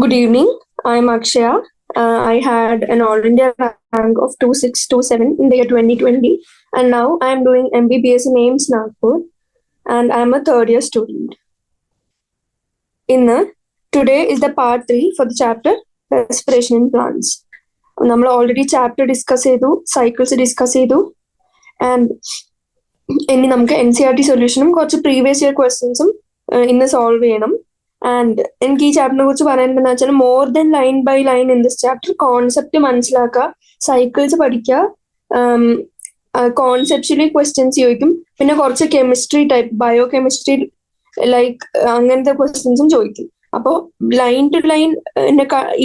Good evening. I'm Akshaya. I had an All India rank of 2627 in the year 2020, and now I'm doing MBBS in AIMS Nagpur, and I'm a third year student. Today is the part 3 for the chapter Respiration in Plants. നമ്മൾ already chapter discuss ചെയ്തു, cycles discuss ചെയ്തു, and ഇനി നമുക്ക് NCERT സൊല്യൂഷനും കുറച്ച് previous year ക്വസ്റ്റ്യൻസും ഇന്ന് solve ചെയ്യണം. ആൻഡ് എനിക്ക് ഈ ചാപ്റ്ററിനെ കുറിച്ച് പറയാനുണ്ടെന്ന് വെച്ചാൽ more than line by line in this chapter concept മനസ്സിലാക്കുക, സൈക്കിൾസ് പഠിക്കുക, കോൺസെപ്ച്വലി ക്വസ്റ്റ്യൻസ് ചോദിക്കും, പിന്നെ കുറച്ച് chemistry type bio chemistry like അങ്ങനത്തെ ക്വസ്റ്റ്യൻസും ചോദിക്കും. അപ്പോൾ ലൈൻ ടു ലൈൻ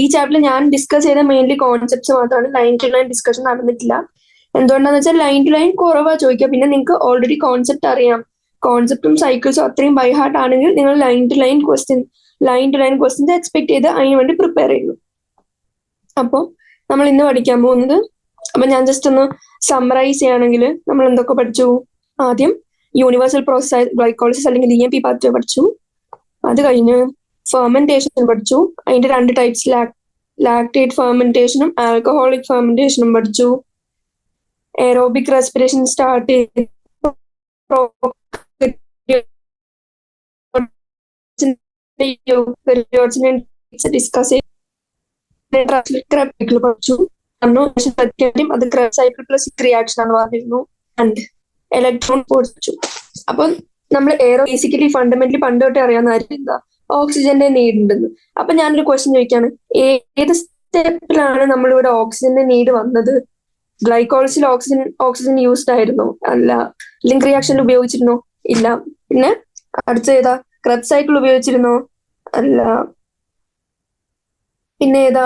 ഈ ചാപ്റ്ററിൽ ഞാൻ ഡിസ്കസ് ചെയ്ത മെയിൻലി കോൺസെപ്റ്റ്സ് മാത്രമാണ്. ലൈൻ ടു ലൈൻ ഡിസ്കഷൻ നടന്നിട്ടില്ല. എന്തുകൊണ്ടാന്ന് വെച്ചാൽ ലൈൻ ടു ലൈൻ കുറവാ ചോദിക്കുക. പിന്നെ നിങ്ങൾക്ക് ഓൾറെഡി കോൺസെപ്റ്റ് അറിയാം, കോൺസെപ്റ്റും സൈക്കിൾസും അത്രയും ബൈ ഹാർട്ട് ആണെങ്കിൽ നിങ്ങൾ line to line questions expect ചെയ്ത് അതിന് വേണ്ടി പ്രിപ്പയർ ചെയ്യുന്നു. അപ്പോൾ നമ്മൾ ഇന്ന് പഠിക്കാൻ പോകുന്നത്, അപ്പൊ ഞാൻ ജസ്റ്റ് ഒന്ന് സമ്മറൈസ് ചെയ്യുകയാണെങ്കിൽ നമ്മൾ എന്തൊക്കെ പഠിച്ചു. ആദ്യം യൂണിവേഴ്സൽ പ്രോസസ് ഗ്ലൈക്കോളിസിസ് അല്ലെങ്കിൽ EMP പാത്വേ പഠിച്ചു. അത് കഴിഞ്ഞ് ഫെർമെന്റേഷൻ പഠിച്ചു. അതിന്റെ 2 ടൈപ്സ്, ലാക്ടേറ്റ് ഫെർമെന്റേഷനും ആൽക്കഹോളിക് ഫെർമെന്റേഷനും പഠിച്ചു. എയറോബിക് റെസ്പിറേഷൻ സ്റ്റാർട്ട് ചെയ്ത് ഡിസ്കസ് പഠിച്ചു. അത് ക്രെബ് സൈക്കിൾ പ്ലസ് റിയാക്ഷൻ ആണ് പറഞ്ഞിരുന്നു. ആൻഡ് ഇലക്ട്രോൺ പഠിച്ചു. അപ്പൊ നമ്മൾ ബേസിക്കലി ഫണ്ടമെന്റലി പണ്ട് തൊട്ടേ അറിയാവുന്ന കാര്യം എന്താ, ഓക്സിജന്റെ നീഡ് ഉണ്ടെന്ന്. അപ്പൊ ഞാനൊരു ക്വസ്റ്റ്യൻ ചോദിക്കാണ്, ഏത് സ്റ്റെപ്പിലാണ് നമ്മളിവിടെ ഓക്സിജന്റെ നീഡ് വന്നത്? ഗ്ലൈക്കോളിസിൽ ഓക്സിജൻ യൂസ്ഡ് ആയിരുന്നോ? അല്ല. ലിങ്ക് റിയാക്ഷനിൽ ഉപയോഗിച്ചിരുന്നോ? ഇല്ല. പിന്നെ അടുത്ത ഏതാ? ക്രെബ് സൈക്കിൾ ഉപയോഗിച്ചിരുന്നോ? അല്ല. പിന്നെ ഏതാ?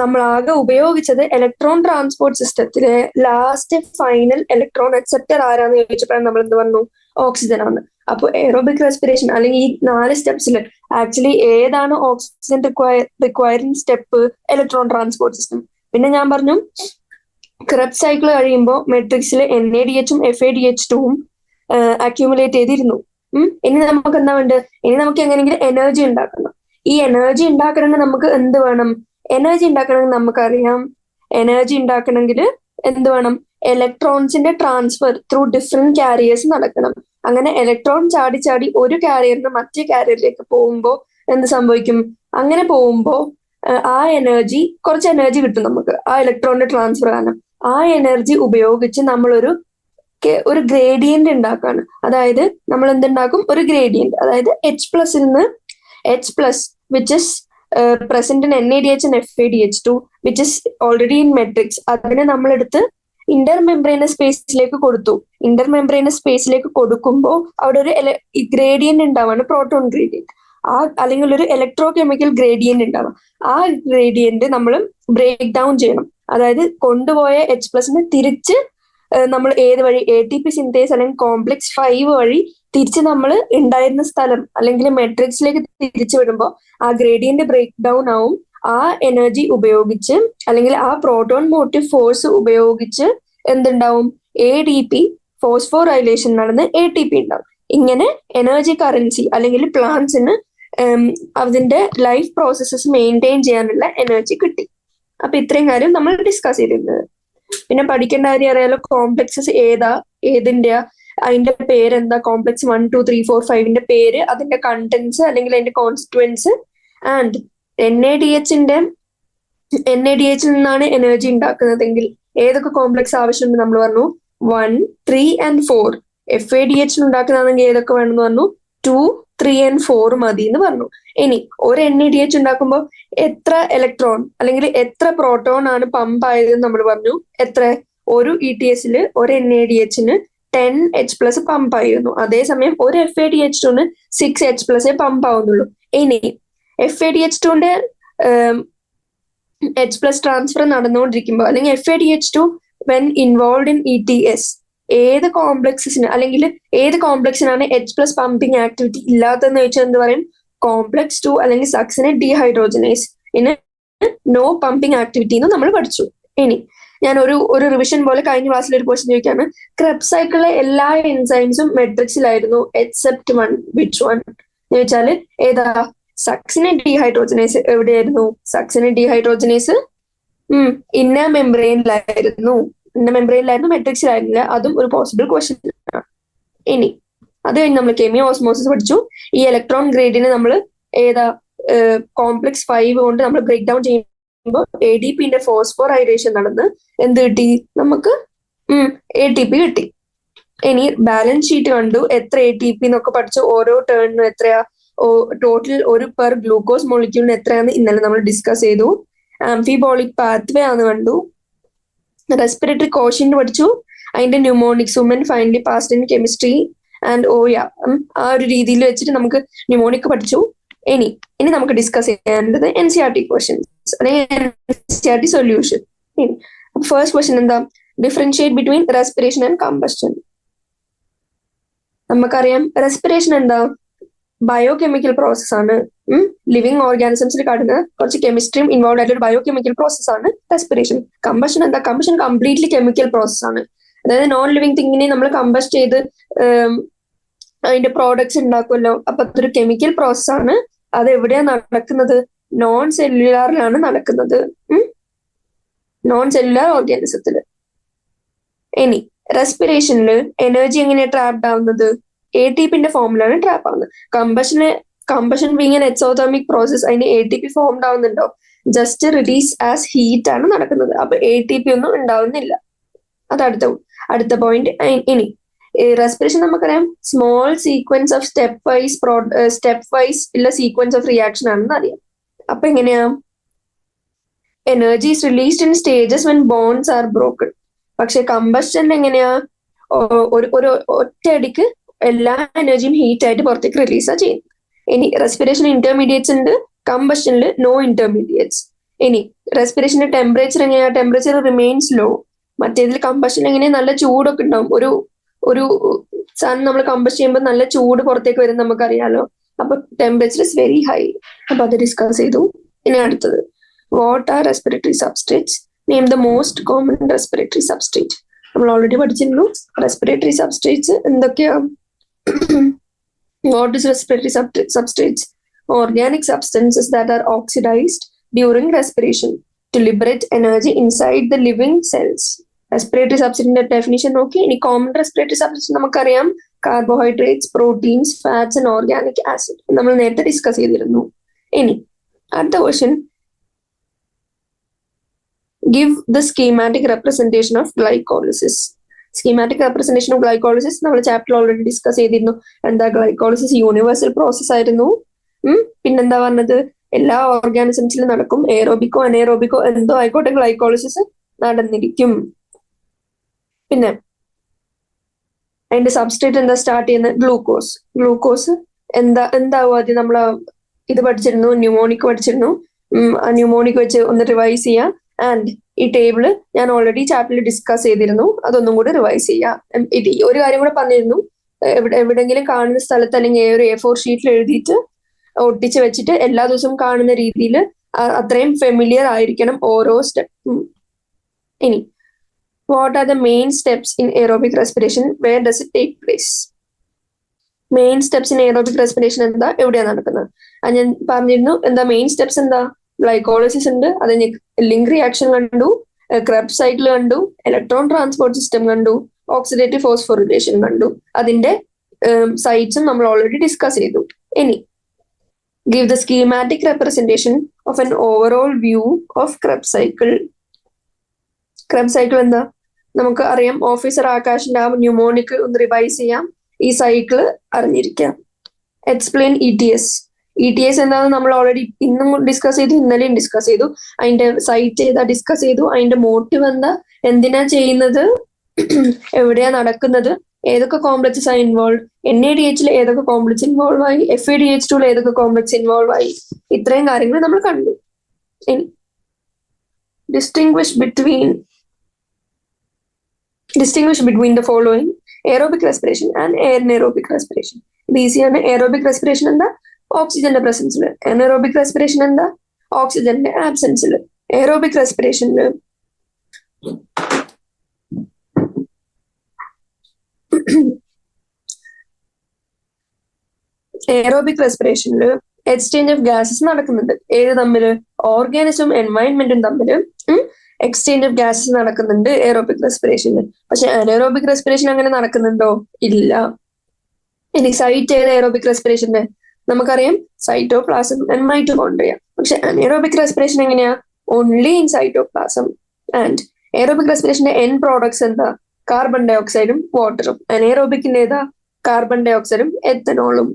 നമ്മൾ ആകെ ഉപയോഗിച്ചത് ഇലക്ട്രോൺ ട്രാൻസ്പോർട്ട് സിസ്റ്റത്തിലെ ലാസ്റ്റ് ഫൈനൽ ഇലക്ട്രോൺ അക്സെപ്റ്റർ ആരാന്ന് ചോദിച്ചപ്പോഴാണ് നമ്മൾ എന്ത് പറഞ്ഞു? ഓക്സിജൻ ആണ്. അപ്പോൾ എയറോബിക് റെസ്പിറേഷൻ അല്ലെങ്കിൽ ഈ 4 സ്റ്റെപ്സിൽ ആക്ച്വലി ഏതാണ് oxygen requiring step? Electron transport system. പിന്നെ ഞാൻ പറഞ്ഞു ക്രെബ് സൈക്കിൾ കഴിയുമ്പോൾ മെട്രിക്സിൽ NADH-ഉം FADH2-ഉം അക്യൂമുലേറ്റ് ചെയ്തിരുന്നു. ഇനി നമുക്ക് എന്താ വേണ്ടത്? ഇനി നമുക്ക് എങ്ങനെയെങ്കിലും എനർജി ഉണ്ടാക്കണം. ഈ എനർജി ഉണ്ടാക്കണമെങ്കിൽ നമുക്ക് എന്ത് വേണം? എനർജി ഉണ്ടാക്കണമെങ്കിൽ നമുക്കറിയാം, എനർജി ഉണ്ടാക്കണമെങ്കിൽ എന്ത് വേണം? ഇലക്ട്രോൺസിന്റെ ട്രാൻസ്ഫർ ത്രൂ ഡിഫറെന്റ് കാരിയേഴ്സ് നടക്കണം. അങ്ങനെ ഇലക്ട്രോൺ ചാടി ചാടി ഒരു കാരിയറിന് മറ്റേ കാരിയറിലേക്ക് പോകുമ്പോൾ എന്ത് സംഭവിക്കും? അങ്ങനെ പോകുമ്പോൾ ആ എനർജി, കുറച്ച് എനർജി കിട്ടും നമുക്ക് ആ ഇലക്ട്രോണിന്റെ ട്രാൻസ്ഫർ കാരണം. ആ എനർജി ഉപയോഗിച്ച് നമ്മളൊരു ഗ്രേഡിയന്റ് ഉണ്ടാക്കാണ്. അതായത് നമ്മൾ എന്തുണ്ടാക്കും? ഒരു ഗ്രേഡിയന്റ്. അതായത് H+ നിന്ന് H+, which is present in NADH and FADH2, which is already in matrix. അതിനെ നമ്മളെടുത്ത് ഇന്റർമെംബ്രേനസ് സ്പേസിലേക്ക് കൊടുത്തു. ഇന്റർമെംബ്രേനസ് സ്പേസിലേക്ക് കൊടുക്കുമ്പോൾ അവിടെ ഒരു ഗ്രേഡിയന്റ് ഉണ്ടാവാണ്, പ്രോട്ടോൺ ഗ്രേഡിയന്റ്. അല്ലെങ്കിൽ ഒരു ഇലക്ട്രോ കെമിക്കൽ ഗ്രേഡിയന്റ് ഉണ്ടാവാം. ആ ഗ്രേഡിയന്റ് നമ്മൾ ബ്രേക്ക് ഡൗൺ ചെയ്യണം. അതായത് കൊണ്ടുപോയ H+നെ തിരിച്ച് നമ്മൾ ഏത് വഴി, ATP സിന്തേസ് അല്ലെങ്കിൽ കോംപ്ലക്സ് 5 വഴി തിരിച്ച് നമ്മൾ ഉണ്ടായിരുന്ന സ്ഥലം അല്ലെങ്കിൽ മെട്രിക്സിലേക്ക് തിരിച്ചു വിടുമ്പോൾ ആ ഗ്രേഡിയന്റ് ബ്രേക്ക് ഡൗൺ ആവും. ആ എനർജി ഉപയോഗിച്ച് അല്ലെങ്കിൽ ആ പ്രോട്ടോൺ മോട്ടീവ് ഫോഴ്സ് ഉപയോഗിച്ച് എന്തുണ്ടാവും? ADP ഫോസ്ഫോറൈലേഷൻ നടന്ന് ATP ഉണ്ടാവും. ഇങ്ങനെ എനർജി കറൻസി അല്ലെങ്കിൽ പ്ലാന്റ്സിന് അതിന്റെ ലൈഫ് പ്രോസസ്സസ് മെയിൻറ്റെയിൻ ചെയ്യാനുള്ള എനർജി കിട്ടി. അപ്പൊ ഇത്രയും കാര്യം നമ്മൾ ഡിസ്കസ് ചെയ്തിരുന്നത്. പിന്നെ പഠിക്കേണ്ട കാര്യം അറിയാലോ, കോംപ്ലക്സസ് ഏതിന്റെയാ, അതിന്റെ പേരെന്താ, കോംപ്ലക്സ് 1, 2, 3, 4, 5ന്റെ പേര്, അതിന്റെ കണ്ടന്റ്സ് അല്ലെങ്കിൽ അതിന്റെ കോൺസ്റ്റിറ്റ്യുവൻസ്. ആൻഡ് NADH നിന്നാണ് എനർജി ഉണ്ടാക്കുന്നതെങ്കിൽ ഏതൊക്കെ കോംപ്ലക്സ് ആവശ്യമുണ്ട് നമ്മൾ പറഞ്ഞു? 1, 3 and 4. FADH ഉണ്ടാക്കുന്നതാണെങ്കിൽ ഏതൊക്കെ വേണമെന്ന് പറഞ്ഞു? 2, 3 and 4 മതി എന്ന് പറഞ്ഞു. ഇനി ഒരു NADH ഉണ്ടാക്കുമ്പോൾ എത്ര ഇലക്ട്രോൺ അല്ലെങ്കിൽ എത്ര പ്രോട്ടോൺ ആണ് പമ്പ് ആയതെന്ന് നമ്മൾ പറഞ്ഞു. എത്ര? ഒരു ETSൽ ഒരു NADHന് 10H+ പമ്പ് ആയിരുന്നു. അതേസമയം ഒരു FADH2ന് 6H+ പമ്പ് ആവുന്നുള്ളൂ. ഇനി FADH2ന്റെ H+ ട്രാൻസ്ഫർ നടന്നുകൊണ്ടിരിക്കുമ്പോൾ അല്ലെങ്കിൽ FADH2 when involve in ETS ഏത് കോംപ്ലക്സിന് അല്ലെങ്കിൽ ഏത് കോംപ്ലക്സിനാണ് H+ പമ്പിങ് ആക്ടിവിറ്റി ഇല്ലാത്തതെന്ന് ചോദിച്ചാൽ എന്ത് പറയും? കോംപ്ലക്സ് 2 അല്ലെങ്കിൽ സക്സിനെ ഡീഹൈഡ്രോജനേസ് ഇന് നോ പമ്പിങ് ആക്ടിവിറ്റി എന്ന് നമ്മൾ പഠിച്ചു. ഇനി ഞാൻ ഒരു റിവിഷൻ പോലെ കഴിഞ്ഞ ക്ലാസ്സിൽ ഒരു ക്വസ്റ്റ്യൻ ചോദിക്കാണ്. ക്രെബ് സൈക്കിളിലെ എല്ലാ എൻസൈംസും മെട്രിക്സിലായിരുന്നു എക്സെപ്റ്റ് 1. വിച്ച് വൺ എന്ന് ചോദിച്ചാല് ഏതാ? സക്സിനേറ്റ് ഡീഹൈഡ്രോജനേസ് എവിടെയായിരുന്നു? സക്സിനേറ്റ് ഡീഹൈഡ്രോജനേസ് ഇന്നർ മെംബ്രെയിനിലായിരുന്നു. മെട്രിക്സിലായിരുന്നില്ല. അതും ഒരു പോസിബിൾ ക്വസ്റ്റ്യൻ ആണ്. ഇനി അത് കഴിഞ്ഞ് നമ്മൾ കെമിയോ ഓസ്മോസിസ് പഠിച്ചു. ഈ ഇലക്ട്രോൺ ഗ്രേഡിനെ നമ്മൾ ഏതാ കോംപ്ലക്സ് 5 കൊണ്ട് നമ്മൾ ബ്രേക്ക് ഡൗൺ ചെയ്യുമ്പോൾ ADPന്റെ ഫോസ്ഫോറൈലേഷൻ നടന്ന് എന്ത് കിട്ടി? നമുക്ക് ATP കിട്ടി. ഇനി ബാലൻസ് ഷീറ്റ് കണ്ടു, എത്ര ATP എന്നൊക്കെ പഠിച്ചു. ഓരോ ടേണിനും എത്രയാ, ടോട്ടൽ ഒരു പെർ ഗ്ലൂക്കോസ് മോളിക്യൂളിന് എത്രയാന്ന് ഇന്നലെ നമ്മൾ ഡിസ്കസ് ചെയ്തു. ആംഫിബോളിക് പാത്വേ ആണെന്ന് കണ്ടു. റെസ്പിറേറ്ററി കോഷ്യന്റ് പഠിച്ചു. അതിന്റെ mnemonics woman finally passed in chemistry and ആ ഒരു രീതിയിൽ വെച്ചിട്ട് നമുക്ക് ന്യൂമോണിക് പഠിച്ചു. ഇനി നമുക്ക് ഡിസ്കസ് ചെയ്യേണ്ടത് NCERT ക്വസ്റ്റ്യൻസ് അല്ലെങ്കിൽ NCERT സൊല്യൂഷൻ. ഫസ്റ്റ് ക്വസ്റ്റ്യൻ എന്താ? Differentiate between respiration and combustion. നമുക്കറിയാം റെസ്പിറേഷൻ എന്താ? ബയോകെമിക്കൽ പ്രോസസ് ആണ്. ലിവിങ് ഓർഗാനിസംസിൽ കാണുന്ന കുറച്ച് കെമിസ്ട്രിയും ഇൻവോൾവ് ആയിട്ടുള്ള ഒരു ബയോകെമിക്കൽ പ്രോസസ് ആണ് റെസ്പിറേഷൻ. കമ്പഷൻ എന്താ? കമ്പഷൻ കംപ്ലീറ്റ്ലി കെമിക്കൽ പ്രോസസ് ആണ്. അതായത് നോൺ ലിവിങ് തിങ്ങിനെ നമ്മൾ കമ്പസ്റ്റ് ചെയ്ത് അതിന്റെ പ്രോഡക്ട്സ് ഉണ്ടാക്കുമല്ലോ. അപ്പൊ അതൊരു കെമിക്കൽ പ്രോസസ് ആണ്. അത് എവിടെയാണ് നടക്കുന്നത്? നോൺ സെല്ലുലാറിലാണ് നടക്കുന്നത്. നോൺ സെല്ലുലാർ ഓർഗാനിസത്തില്. ഇനി റെസ്പിറേഷനിൽ എനർജി എങ്ങനെയാണ് ട്രാപ്ഡ് ആവുന്നത്? ATPന്റെ ഫോമിലാണ് ട്രാപ്പ് ആവുന്നത്. Combustion being an exothermic process, അതിന് ATP ഫോംഡ് ആവുന്നുണ്ടോ? ജസ്റ്റ് റിലീസ് ആസ് ഹീറ്റ് ആണ് നടക്കുന്നത്. അപ്പൊ ATP ഒന്നും ഉണ്ടാവുന്നില്ല. അത് അടുത്ത പോയിന്റ്. ഇനി റെസ്പിറേഷൻ നമുക്കറിയാം small sequence of step wise ഉള്ള സീക്വൻസ് ഓഫ് റിയാക്ഷൻ ആണെന്ന് അറിയാം. അപ്പൊ എങ്ങനെയാ? Energy is released in stages when bonds are broken. പക്ഷെ കമ്പസ്റ്റൻ എങ്ങനെയാ? ഒരു ഒറ്റയടിക്ക് എല്ലാ എനർജിയും ഹീറ്റ് ആയിട്ട് പുറത്തേക്ക് റിലീസാ ചെയ്യുന്നത്. ഇനി റെസ്പിറേഷൻ ഇന്റർമീഡിയറ്റ്സ് ഉണ്ട്, കമ്പസ്റ്റനിൽ നോ ഇന്റർമീഡിയറ്റ്സ്. ഇനി റെസ്പിറേഷന്റെ ടെമ്പറേച്ചർ എങ്ങനെയാ? Temperature remains low. മറ്റേതിൽ കമ്പഷൻ എങ്ങനെയാ? നല്ല ചൂടൊക്കെ ഉണ്ടാവും. ഒരു സാധനം നമ്മൾ കമ്പസ്റ്റ് ചെയ്യുമ്പോൾ നല്ല ചൂട് പുറത്തേക്ക് വരും, നമുക്കറിയാലോ. അപ്പൊ ടെമ്പറേച്ചർ ഇസ് വെരി ഹൈ. അപ്പൊ അത് ഡിസ്കസ് ചെയ്തു. ഇനി അടുത്തത്, what are respiratory substrates? Name the most common respiratory substrate. നമ്മൾ ഓൾറെഡി പഠിച്ചിരുന്നു റെസ്പിറേറ്ററി സബ്സ്ട്രേറ്റ്സ് എന്തൊക്കെയാ. What is respiratory substrates? Organic substances that are oxidized during respiration to liberate energy inside the living cells. Respiratory substrate definition നോക്കി. ഇനി common respiratory substrates നമുക്കറിയാം carbohydrates, proteins, fats and organic acid. നമ്മൾ നേരത്തെ discuss ചെയ്തിരുന്നു. ഇനി അടുത്ത question, give the schematic representation of glycolysis. Schematic representation of glycolysis നമ്മൾ chapter already discuss ചെയ്തിരുന്നു. എന്താ ഗ്ലൈക്കോളിസിസ്? യൂണിവേഴ്സൽ പ്രോസസ് ആയിരുന്നു. പിന്നെന്താ പറഞ്ഞത്? എല്ലാ ഓർഗാനിസംസിലും നടക്കും. എയറോബിക്കോ അനേറോബിക്കോ എന്തോ ആയിക്കോട്ടെ ഗ്ലൈക്കോളിസിസ് നടന്നിരിക്കും. പിന്നെ അതിന്റെ സബ്സ്ട്രേറ്റ് എന്താ സ്റ്റാർട്ട് ചെയ്യുന്നത്? ഗ്ലൂക്കോസ് എന്താവും ആദ്യം? നമ്മൾ ഇത് പഠിച്ചിരുന്നു, ന്യൂമോണിക് പഠിച്ചിരുന്നു. ആ ന്യൂമോണിക് വെച്ച് ഒന്ന് റിവൈസ് ചെയ്യാം. ആൻഡ് ഈ ടേബിള് ഞാൻ ഓൾറെഡി ചാപ്റ്ററിൽ ഡിസ്കസ് ചെയ്തിരുന്നു. അതൊന്നും കൂടി റിവൈസ് ചെയ്യാം. ഒരു കാര്യം കൂടെ പറഞ്ഞിരുന്നു, എവിടെങ്കിലും കാണുന്ന സ്ഥലത്ത് അല്ലെങ്കിൽ ഒരു A4 ഷീറ്റിൽ എഴുതിയിട്ട് ഒട്ടിച്ച് വെച്ചിട്ട് എല്ലാ ദിവസവും കാണുന്ന രീതിയിൽ അത്രയും ഫെമിലിയർ ആയിരിക്കണം ഓരോ സ്റ്റെപ്പും. ഇനി what are the main steps in aerobic respiration? Where does it take place? Main steps in aerobic respiration എന്താ? എവിടെയാണ് നടക്കുന്നത്? ഞാൻ പറഞ്ഞിരുന്നു. എന്താ മെയിൻ സ്റ്റെപ്സ്? എന്താ? ഗ്ലൈക്കോളിസിസ് ഉണ്ട്, അതിന് ലിങ്ക് റിയാക്ഷൻ കണ്ടു, ക്രെബ്സ് സൈക്കിൾ കണ്ടു, ഇലക്ട്രോൺ ട്രാൻസ്പോർട്ട് സിസ്റ്റം കണ്ടു, ഓക്സിഡേറ്റീവ് ഫോസ്ഫോറിലേഷൻ കണ്ടു. അതിന്റെ സൈറ്റ്സും നമ്മൾ ഓൾറെഡി ഡിസ്കസ് ചെയ്തു. ഇനി give the schematic representation of an overall view of Krebs cycle. Krebs cycle എന്താ? നമുക്ക് അറിയാം. ഓഫീസർ ആകാശിന്റെ ആ ന്യൂമോണിക് ഒന്ന് റിവൈസ് ചെയ്യാം. ഈ സൈക്കിള് അറിഞ്ഞിരിക്കാം. Explain ETS. ETS എന്താണെന്ന് നമ്മൾ ഓൾറെഡി ഇന്നും ഡിസ്കസ് ചെയ്തു, ഇന്നലെയും ഡിസ്കസ് ചെയ്തു. അതിന്റെ സൈറ്റ് ഏതാ ഡിസ്കസ് ചെയ്തു. അതിന്റെ മോട്ടീവ് എന്താ? എന്തിനാ ചെയ്യുന്നത്? എവിടെയാ നടക്കുന്നത്? ഏതൊക്കെ കോംപ്ലക്സസ് ആ ഇൻവോൾവ്? NADH ഏതൊക്കെ കോംപ്ലക്സ് ഇൻവോൾവ് ആയി? FADH2 ഏതൊക്കെ കോംപ്ലക്സ് ഇൻവോൾവ് ആയി? ഇത്രയും കാര്യങ്ങൾ നമ്മൾ കണ്ടു. ഇനി distinguish between the following: aerobic respiration and anaerobic respiration. ഇത് ഈസിയാണ്. എയറോബിക് റെസ്പിറേഷൻ എന്താ? ഓക്സിജന്റെ പ്രസൻസിൽ. അനേറോബിക് റെസ്പിറേഷൻ എന്താ? ഓക്സിജന്റെ ആബ്സെൻസിൽ. എയറോബിക് റെസ്പിറേഷനിൽ എക്സ്ചേഞ്ച് ഓഫ് ഗ്യാസസ് നടക്കുന്നുണ്ട്. ഏത് തമ്മില്? ഓർഗാനിസും എൻവയൺമെന്റും തമ്മില് എക്സ്ചേഞ്ച് ഓഫ് ഗ്യാസസ് നടക്കുന്നുണ്ട് എയറോബിക് റെസ്പിറേഷനിൽ. പക്ഷെ അനേറോബിക് റെസ്പിറേഷൻ അങ്ങനെ നടക്കുന്നുണ്ടോ? ഇല്ല. ഇനി സൈറ്റ് ഏത് എയറോബിക് റെസ്പിറേഷന്റെ? നമുക്കറിയാം സൈറ്റോപ്ലാസം ആൻഡ് മൈറ്റോകോൺഡ്രിയ. പക്ഷെ അനേറോബിക് റെസ്പിറേഷൻ എങ്ങനെയാ? Only in cytoplasm. And aerobic റെസ്പിറേഷന്റെ എൻ പ്രോഡക്ട്സ് എന്താ? കാർബൺ ഡൈ ഓക്സൈഡും വാട്ടറും. അനേറോബിക്കിന്റെ ഏതാ? കാർബൺ ഡൈ ഓക്സൈഡും എത്തനോളും.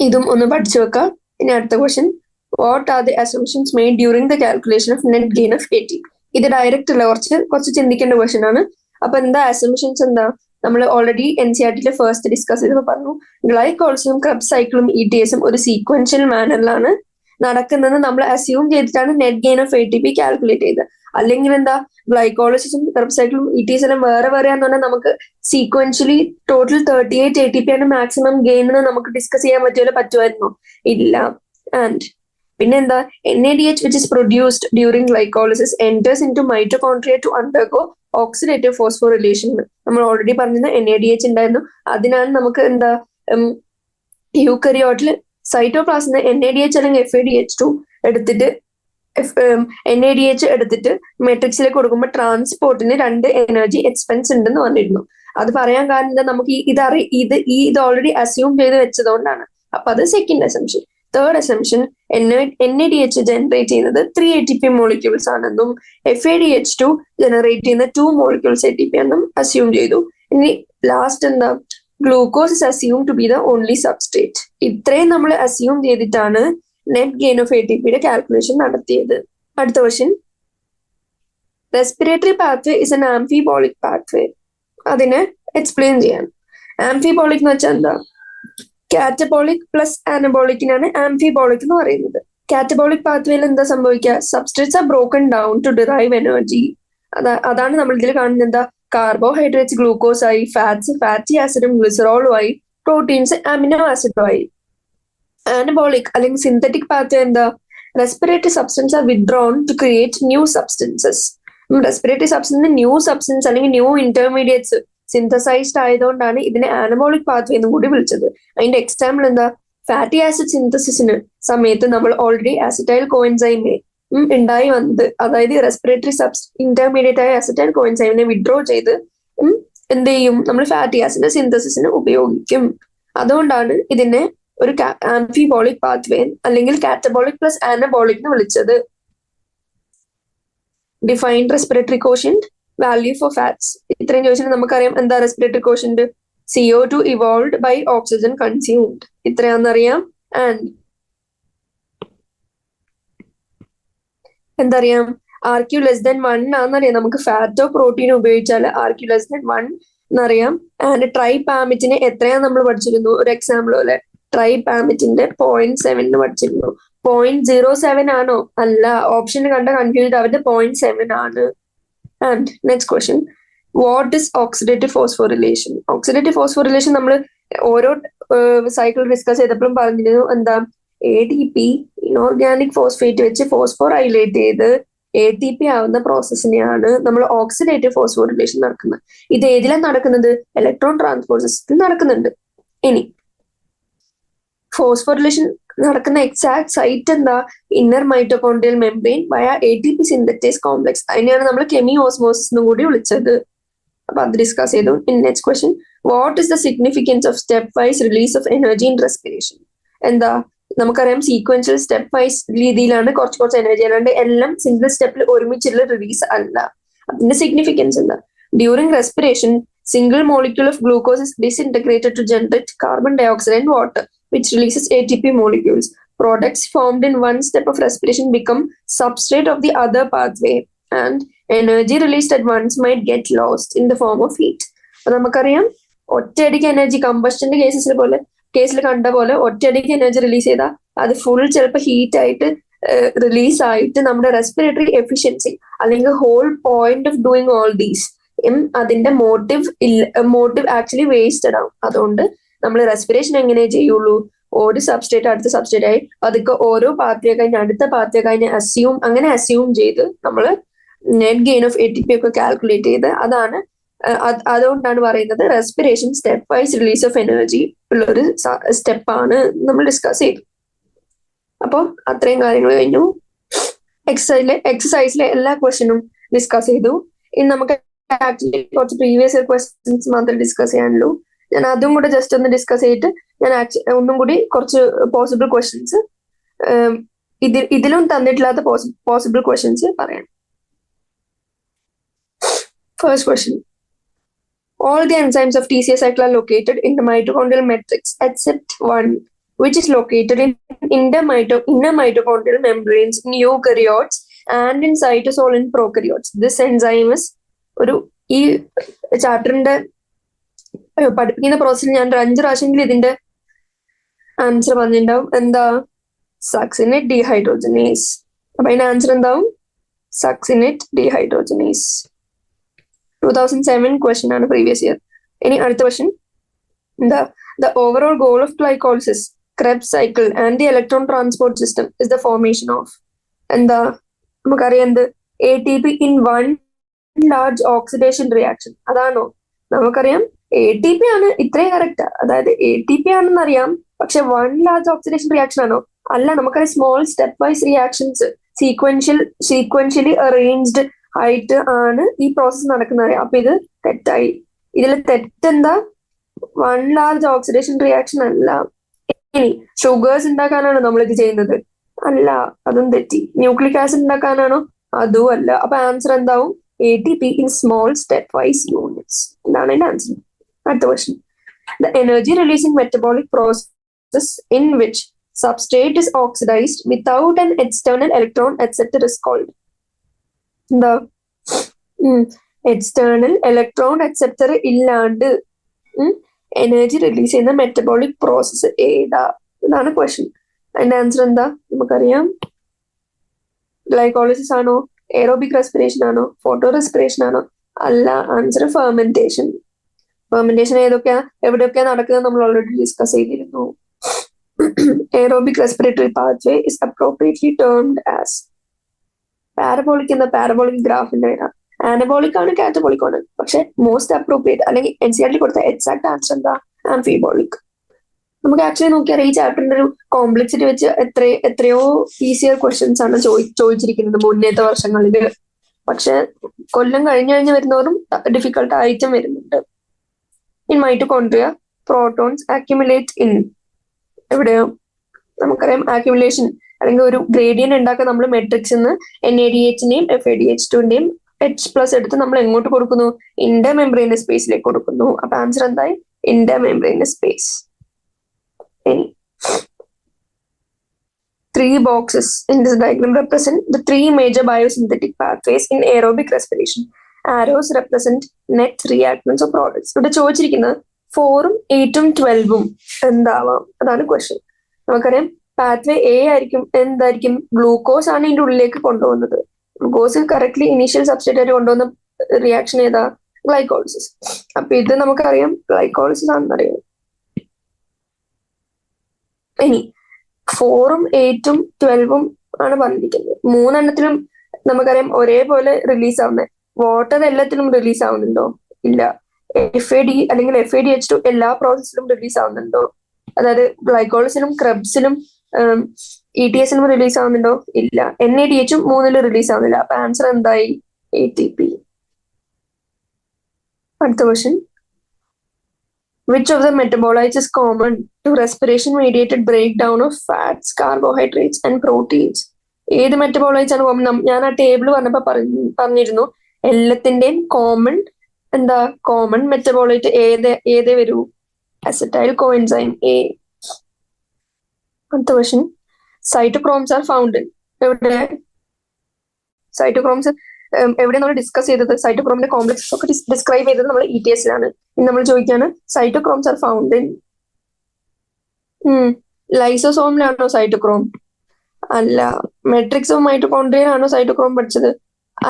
ഇതും ഒന്ന് പഠിച്ചു വെക്കാം. ഇനി അടുത്ത question, what are the assumptions made during the calculation of net gain of ATP? ഇത് ഡയറക്റ്റ് അല്ല, കുറച്ച് ചിന്തിക്കേണ്ട ക്വസ്റ്റ്യൻ ആണ്. അപ്പൊ എന്താ അസംഷൻസ്? എന്താ? നമ്മൾ ഓൾറെഡി NCERT ഫസ്റ്റ് ഡിസ്കസ് ചെയ്തപ്പോൾ പറഞ്ഞു, ഗ്ലൈക്കോൾസും ക്രബ്സ് സൈക്കിളും ETSും ഒരു സീക്വൻഷ്യൽ മാനറിലാണ് നടക്കുന്നത് നമ്മൾ അസ്യൂം ചെയ്തിട്ടാണ് net gain of ATP calculate ചെയ്തത്. അല്ലെങ്കിൽ എന്താ, ഗ്ലൈക്കോളിസിസും ക്രബ്സ് സൈക്കിളും ETS എല്ലാം വേറെ വേറെ ആണെന്ന് പറഞ്ഞാൽ നമുക്ക് സീക്വൻഷ്യലി ടോട്ടൽ 38 ATP ആണ് മാക്സിമം ഗെയിൻ എന്ന് നമുക്ക് ഡിസ്കസ് ചെയ്യാൻ പറ്റുമായിരുന്നോ? ഇല്ല. ആൻഡ് പിന്നെന്താ, NADH which is produced during glycolysis enters into mitochondria to undergo oxidative phosphorylation. നമ്മൾ ഓൾറെഡി പറഞ്ഞത് NADH ഉണ്ടായിരുന്നു. അതിനാണ് നമുക്ക് എന്താ യൂക്കറിയോട്ടിൽ സൈറ്റോപ്ലാസിന് NADH അല്ലെങ്കിൽ FADH2 എടുത്തിട്ട് NADH എടുത്തിട്ട് മെട്രിക്സിലേക്ക് കൊടുക്കുമ്പോൾ ട്രാൻസ്പോർട്ടിന് 2 എനർജി എക്സ്പെൻസ് ഉണ്ടെന്ന് പറഞ്ഞിരുന്നു. അത് പറയാൻ കാരണം എന്താ, നമുക്ക് ഇത് ഓൾറെഡി അസ്യൂം ചെയ്ത് വെച്ചതുകൊണ്ടാണ്. അപ്പൊ അത് second assumption. Third assumption, NADH generate ചെയ്യുന്നത് 3 ATP മോളിക്യൂൾസ് ആണെന്നും FADH2 ജനറേറ്റ് ചെയ്യുന്ന 2 മോളിക്യൂൾസ് ATP ആണെന്നും അസ്യൂം ചെയ്തു. ഇനി ലാസ്റ്റ് എന്താ, glucose is assume to be the only substrate. ഇത്രയും നമ്മൾ അസ്യൂം ചെയ്തിട്ടാണ് നെറ്റ് ഗെയിൻ ഓഫ് ATPയുടെ കാൽക്കുലേഷൻ നടത്തിയത്. അടുത്ത question, respiratory pathway is an amphibolic pathway. അതിനെ എക്സ്പ്ലെയിൻ ചെയ്യാം. ആംഫിബോളിക് എന്ന് വെച്ചാൽ എന്താ? കാറ്റബോളിക് പ്ലസ് ആനബോളിക്കിനാണ് ആംഫിബോളിക് എന്ന് പറയുന്നത്. കാറ്റബോളിക് പാത്വേയിൽ എന്താ സംഭവിക്കുക? Substrates are broken down to derive energy. അതാണ് നമ്മൾ ഇതിൽ കാണുന്നത്. എന്താ? കാർബോഹൈഡ്രേറ്റ്സ് ഗ്ലൂക്കോസ് ആയി, ഫാറ്റ്സ് ഫാറ്റി ആസിഡും ഗ്ലിസറോളും ആയി, പ്രോട്ടീൻസ് അമിനോ ആസിഡും ആയി. ആനബോളിക് അല്ലെങ്കിൽ സിന്തറ്റിക് പാത്വേ എന്താ? Respiratory substance are withdrawn to create new substances. Respiratory substance new substance അല്ലെങ്കിൽ ന്യൂ ഇന്റർമീഡിയറ്റ്സ് സിന്തസൈസ്ഡ് ആയതുകൊണ്ടാണ് ഇതിനെ ആനബോളിക് പാത്വേ എന്നും കൂടി വിളിച്ചത്. അതിന്റെ എക്സാമ്പിൾ എന്താ? ഫാറ്റി ആസിഡ് സിന്തസിസിന് സമയത്ത് നമ്മൾ ഓൾറെഡി അസറ്റൈൽ കോഎൻസൈമെ ഉണ്ടായി വന്നത്, അതായത് റെസ്പിറേറ്ററി ഇന്റർമീഡിയറ്റ് ആയ അസറ്റൈൽ കോഎൻസൈമിനെ വിഡ്രോ ചെയ്ത് എന്ത് ചെയ്യും? നമ്മൾ ഫാറ്റി ആസിഡ് സിന്തസിസിന് ഉപയോഗിക്കും. അതുകൊണ്ടാണ് ഇതിനെ ഒരു ആംഫിബോളിക് പാത്വേ അല്ലെങ്കിൽ കാറ്റബോളിക് പ്ലസ് ആനബോളിക് എന്ന് വിളിച്ചത്. Define respiratory quotient, value for fats. ഇത്രയും ചോദിച്ചാൽ നമുക്കറിയാം എന്താ respiratory quotient? CO2 evolved by oxygen consumed. ഇത്രയാണെന്നറിയാം. ആൻഡ് എന്തറിയാം? RQ less than 1 ആണെന്നറിയാം. നമുക്ക് ഫാറ്റോ പ്രോട്ടീനോ ഉപയോഗിച്ചാൽ RQ less than 1 എന്നറിയാം. ആൻഡ് ട്രൈപാമിറ്റിനെ എത്രയാ നമ്മൾ പഠിച്ചിരുന്നു? ഒരു എക്സാമ്പിൾ പോലെ ട്രൈപാമിറ്റിന്റെ 0.7 പഠിച്ചിരുന്നു. 0.07 ആണോ? അല്ല. ഓപ്ഷൻ കണ്ട കൺഫ്യൂസ്ഡ് അവരുടെ 0.7 ആണ്. And next question, what is oxidative phosphorylation? Oxidative phosphorylation നമ്മൾ ഓരോ സൈക്കിൾ ഡിസ്കസ് ചെയ്തപ്പോഴും പറഞ്ഞിരുന്നു. എന്താ? ATP ഇനോർഗാനിക് ഫോസ്ഫേറ്റ് വെച്ച് ഫോസ്ഫോറൈലേറ്റ് ചെയ്ത് ATP ആവുന്ന പ്രോസസ്സിനെയാണ് നമ്മൾ ഓക്സിഡേറ്റീവ് ഫോസ്ഫോറിലേഷൻ നടക്കുന്നത്. ഇത് ഏതിലാണ് നടക്കുന്നത്? ഇലക്ട്രോൺ ട്രാൻസ്പോർട്ട് സിസ്റ്റത്തിൽ നടക്കുന്നുണ്ട്. ഇനി ഫോസ്ഫോറിലേഷൻ നടക്കുന്ന എക്സാക്ട് സൈറ്റ് എന്താ? ഇന്നർ മൈറ്റോകോൺഡ്രിയൽ മെംബ്രെയിൻ വയ ATP സിന്തറ്റേസ് കോംപ്ലക്സ്. അതിനെയാണ് നമ്മൾ കെമി ഓസ്മോസിസ് എന്നും കൂടി വിളിച്ചത്. അപ്പൊ അത് ഡിസ്കസ് ചെയ്തു. In next question, what is the significance of step vice release of energy in respiration? എന്താ? നമുക്കറിയാം സീക്വൻഷ്യൽ സ്റ്റെപ്പ് വൈസ് രീതിയിലാണ് കുറച്ച് എനർജി, അല്ലാണ്ട് എല്ലാം സിംഗിൾ സ്റ്റെപ്പിൽ ഒരുമിച്ചുള്ള റിലീസ് അല്ല. അതിന്റെ സിഗ്നിഫിക്കൻസ് എന്താ? During respiration single molecule of glucose is disintegrated to generate carbon dioxide and water which releases ATP molecules. Products formed in one step of respiration become substrate of the other pathway and energy released at once might get lost in the form of heat. അപ്പൊ നമുക്കറിയാം ഒറ്റയടിക്ക് energy കമ്പഷന്റെ കേസിൽ കണ്ട പോലെ ഒറ്റയടിക്ക് energy release ചെയ്താൽ അത് full ചിലപ്പോൾ ഹീറ്റ് ആയിട്ട് റിലീസ് ആയിട്ട് നമ്മുടെ റെസ്പിറേറ്ററി എഫിഷ്യൻസി അല്ലെങ്കിൽ whole point of doing all these അതിന്റെ മോട്ടീവ് ആക്ച്വലി വേസ്റ്റഡ് ആവും. അതുകൊണ്ട് നമ്മൾ റെസ്പിറേഷൻ എങ്ങനെ ചെയ്യുള്ളൂ? ഒരു സബ്സ്ട്രേറ്റ് അടുത്ത സബ്സ്ട്രേറ്റ് ആയി അതൊക്കെ ഓരോ പാത്വേ കഴിഞ്ഞ് അടുത്ത പാത്വേ കഴിഞ്ഞ് അസ്യൂം ചെയ്ത് നമ്മൾ നെറ്റ് ഗെയിൻ ഓഫ് ATP ഒക്കെ കാൽക്കുലേറ്റ് ചെയ്ത് അതാണ് അതുകൊണ്ടാണ് പറയുന്നത് respiration step wise release of energy ഉള്ളൊരു സ്റ്റെപ്പാണ് നമ്മൾ ഡിസ്കസ് ചെയ്തു. അപ്പോൾ അത്രയും കാര്യങ്ങൾ കഴിഞ്ഞു. എക്സസൈസിലെ എല്ലാ ക്വസ്റ്റ്യനും ഡിസ്കസ് ചെയ്തു. ഇനി നമുക്ക് ആക്ച്വലി കുറച്ച് പ്രീവിയസ് ഇയർ ക്വസ്റ്റ്യൻസ് മാത്രമേ ഡിസ്കസ് ചെയ്യാനുള്ളൂ. ഞാൻ അതും കൂടെ ജസ്റ്റ് ഒന്ന് ഡിസ്കസ് ചെയ്തിട്ട് ഞാൻ ഒന്നും കൂടി കുറച്ച് പോസിബിൾ ക്വസ്റ്റ്യൻസ് ഇതിലും തന്നിട്ടില്ലാത്ത പോസിബിൾ ക്വസ്റ്റ്യൻസ് പറയാം. First question. All the enzymes of TCA cycle are located in the mitochondrial matrix except one, which is located in inner mitochondrial membranes in eukaryotes and in cytosol in prokaryotes. This enzyme is ഈ ചാപ്റ്ററിന്റെ പഠിപ്പിക്കുന്ന പ്രോസസ്സിൽ ഞാൻ 5 പ്രാവശ്യമെങ്കിലും ഇതിന്റെ answer പറഞ്ഞിട്ടുണ്ടാവും. എന്താ? Succinate dehydrogenase. അപ്പൊ അതിന്റെ ആൻസർ എന്താവും? Succinate dehydrogenase. 2007 ക്വസ്റ്റ്യൻ ആണ്, പ്രീവിയസ് ഇയർ. ഇനി അടുത്ത question. The overall goal of glycolysis, Krebs cycle and the electron transport system is the formation of. എന്താ? നമുക്കറിയാം എന്ത്? ATP in one large oxidation reaction. അതാണോ? നമുക്കറിയാം ATP ആണ്, ഇത്രയും കറക്റ്റ്. അതായത് ATP ആണെന്ന് അറിയാം, പക്ഷെ വൺ ലാർജ് ഓക്സിഡേഷൻ റിയാക്ഷൻ ആണോ? അല്ല, നമുക്കറിയാം small step wise reactions sequentially arranged ആയിട്ട് ആണ് ഈ പ്രോസസ് നടക്കുന്നത്. അപ്പൊ ഇത് തെറ്റായി. ഇതിൽ തെറ്റെന്താ? വൺ ലാർജ് ഓക്സിഡേഷൻ റിയാക്ഷൻ അല്ല. ഇനി ഷുഗേഴ്സ് ഉണ്ടാക്കാനാണോ നമ്മൾ ഇത് ചെയ്യുന്നത്? അല്ല, അതും തെറ്റി. ന്യൂക്ലിക് ആസിഡ് ഉണ്ടാക്കാനാണോ? അതും അല്ല. അപ്പൊ ആൻസർ എന്താവും? ATP in small stepwise units. ഇതാണ് എന്റെ ആൻസർ. അടുത്ത question. The energy releasing metabolic process in which substrate is oxidized without an external electron acceptor is called. എന്താ? എക്സ്റ്റേണൽ ഇലക്ട്രോൺ അക്സെപ്റ്റർ ഇല്ലാണ്ട് എനർജി റിലീസ് ചെയ്യുന്ന മെറ്റബോളിക് പ്രോസസ് ഏതാ? ഇതാണ് question. അതിന്റെ answer എന്താ? നമുക്കറിയാം. ഗ്ലൈക്കോളിസിസ് ആണോ? എയറോബിക് റെസ്പിറേഷൻ ആണോ? ഫോട്ടോ റെസ്പിറേഷൻ ആണോ? അല്ല, ആൻസർ ഫെർമെന്റേഷൻ. ഫെർമെന്റേഷൻ എവിടെയൊക്കെയാ നടക്കുന്നത് നമ്മൾ ഓൾറെഡി ഡിസ്കസ് ചെയ്തിരുന്നു. Aerobic respiratory pathway is appropriately termed as. Parabolic എന്ന പാരബോളിക് ഗ്രാഫിന്റെ ആനബോളിക് ആണ്, കാറ്റബോളിക് ആണ്. പക്ഷെ മോസ്റ്റ് അപ്രോപ്രിയേറ്റ് അല്ലെങ്കിൽ NCERT കൊടുത്ത എക്സാക്ട് ആൻസർ എന്താ? ആംഫിബോളിക്. നമുക്ക് ആക്ച്വലി നോക്കിയാൽ ഈ ചാപ്റ്ററിന്റെ ഒരു കോംപ്ലക്സിറ്റി വെച്ച് എത്രയോ ഈസിയർ ക്വസ്റ്റ്യൻസ് ആണ് ചോദിച്ചിരിക്കുന്നത് മുന്നേറ്റ വർഷങ്ങളിൽ. പക്ഷെ കൊല്ലം കഴിഞ്ഞ് വരുന്നവരും ഡിഫിക്കൽട്ട് ആയിട്ടും വരുന്നുണ്ട്. In mitochondria protons accumulate in. എവിടെയോ നമുക്കറിയാം അക്യുമുലേഷൻ അല്ലെങ്കിൽ ഒരു ഗ്രേഡിയന്റ് ഉണ്ടാക്കാൻ നമ്മൾ മെട്രിക്സ് NADH-നെയും FADH2-ന്റെയും H+ എടുത്ത് നമ്മൾ എങ്ങോട്ട് കൊടുക്കുന്നു? ഇന്റർ മെംബ്രെയിനസ് സ്പേസിലേക്ക് കൊടുക്കുന്നു. അപ്പൊ ആൻസർ എന്തായി? Inter membranous space. ഇനി 3 boxes in this diagram represent the 3 major biosynthetic pathways in aerobic respiration. Arrows represent net reactants or products. ഇവിടെ ചോദിച്ചിരിക്കുന്നത് 4ഉം 8ഉം 12ഉം എന്താവാം? അതാണ് ക്വസ്റ്റ്യൻ. നമുക്കറിയാം പാത്വേ A ആയിരിക്കും. എന്തായിരിക്കും? ഗ്ലൂക്കോസ് ആണ് ഇതിന്റെ ഉള്ളിലേക്ക് കൊണ്ടുപോകുന്നത്. ഗ്ലൂക്കോസ് കറക്റ്റ്ലി ഇനീഷ്യൽ സബ്സ്ട്രേറ്റ് ആയിട്ട് കൊണ്ടുവന്ന റിയാക്ഷൻ ഏതാ? ഗ്ലൈക്കോളിസിസ്. അപ്പൊ ഇത് നമുക്കറിയാം ഗ്ലൈക്കോളിസിസ് ആണെന്നറിയാം. ഇനി 4ഉം 8ഉം 12ഉം ആണ് പറഞ്ഞിരിക്കുന്നത്. 3 നമുക്കറിയാം ഒരേപോലെ റിലീസ് ആവുന്നത്. വാട്ടർ എല്ലാത്തിലും റിലീസ് ആവുന്നുണ്ടോ? ഇല്ല. FAD അല്ലെങ്കിൽ FADH2 എല്ലാ പ്രോസസ്സിലും റിലീസ് ആവുന്നുണ്ടോ? അതായത് ഗ്ലൈക്കോളിസിലും ക്രെബ്സിലും ETSനും റിലീസ് ആവുന്നുണ്ടോ? ഇല്ല. NADH-ഉം 3 റിലീസ് ആവുന്നില്ല. അപ്പൊ ആൻസർ എന്തായി? ATP. അടുത്ത question. Which of the metabolites is common to respiration mediated breakdown of fats, carbohydrates and proteins? ഏത് മെറ്റബോളൈറ്റ്സ് ആണ് കോമൺ? ഞാൻ ആ ടേബിൾ പറഞ്ഞിരുന്നു. എല്ലാത്തിന്റെയും കോമൺ മെറ്റബോളൈറ്റ് ഏതേ വരൂ? Acetyl coenzyme A. അടുത്ത question. Cytochromes are found in. എവിടെ? സൈറ്റോക്രോംസ് എവിടെ നമ്മൾ ഡിസ്കസ് ചെയ്തത്? സൈറ്റോക്രോമിന്റെ കോംപ്ലക്സസ് ഒക്കെ ഡിസ്ക്രൈബ് ചെയ്തത് നമ്മൾ ETS-ലാണ്. ഇനി നമ്മൾ ചോദിക്കാണ് സൈറ്റോക്രോംസ് ആർ ഫൗണ്ട് ഇൻ. ലൈസോസോമിലാണോ സൈറ്റോക്രോം? അല്ല. മെട്രിക്സ് ഓഫ് മൈറ്റോകോൺഡ്രിയ ആണോ സൈറ്റോക്രോം പഠിച്ചത്?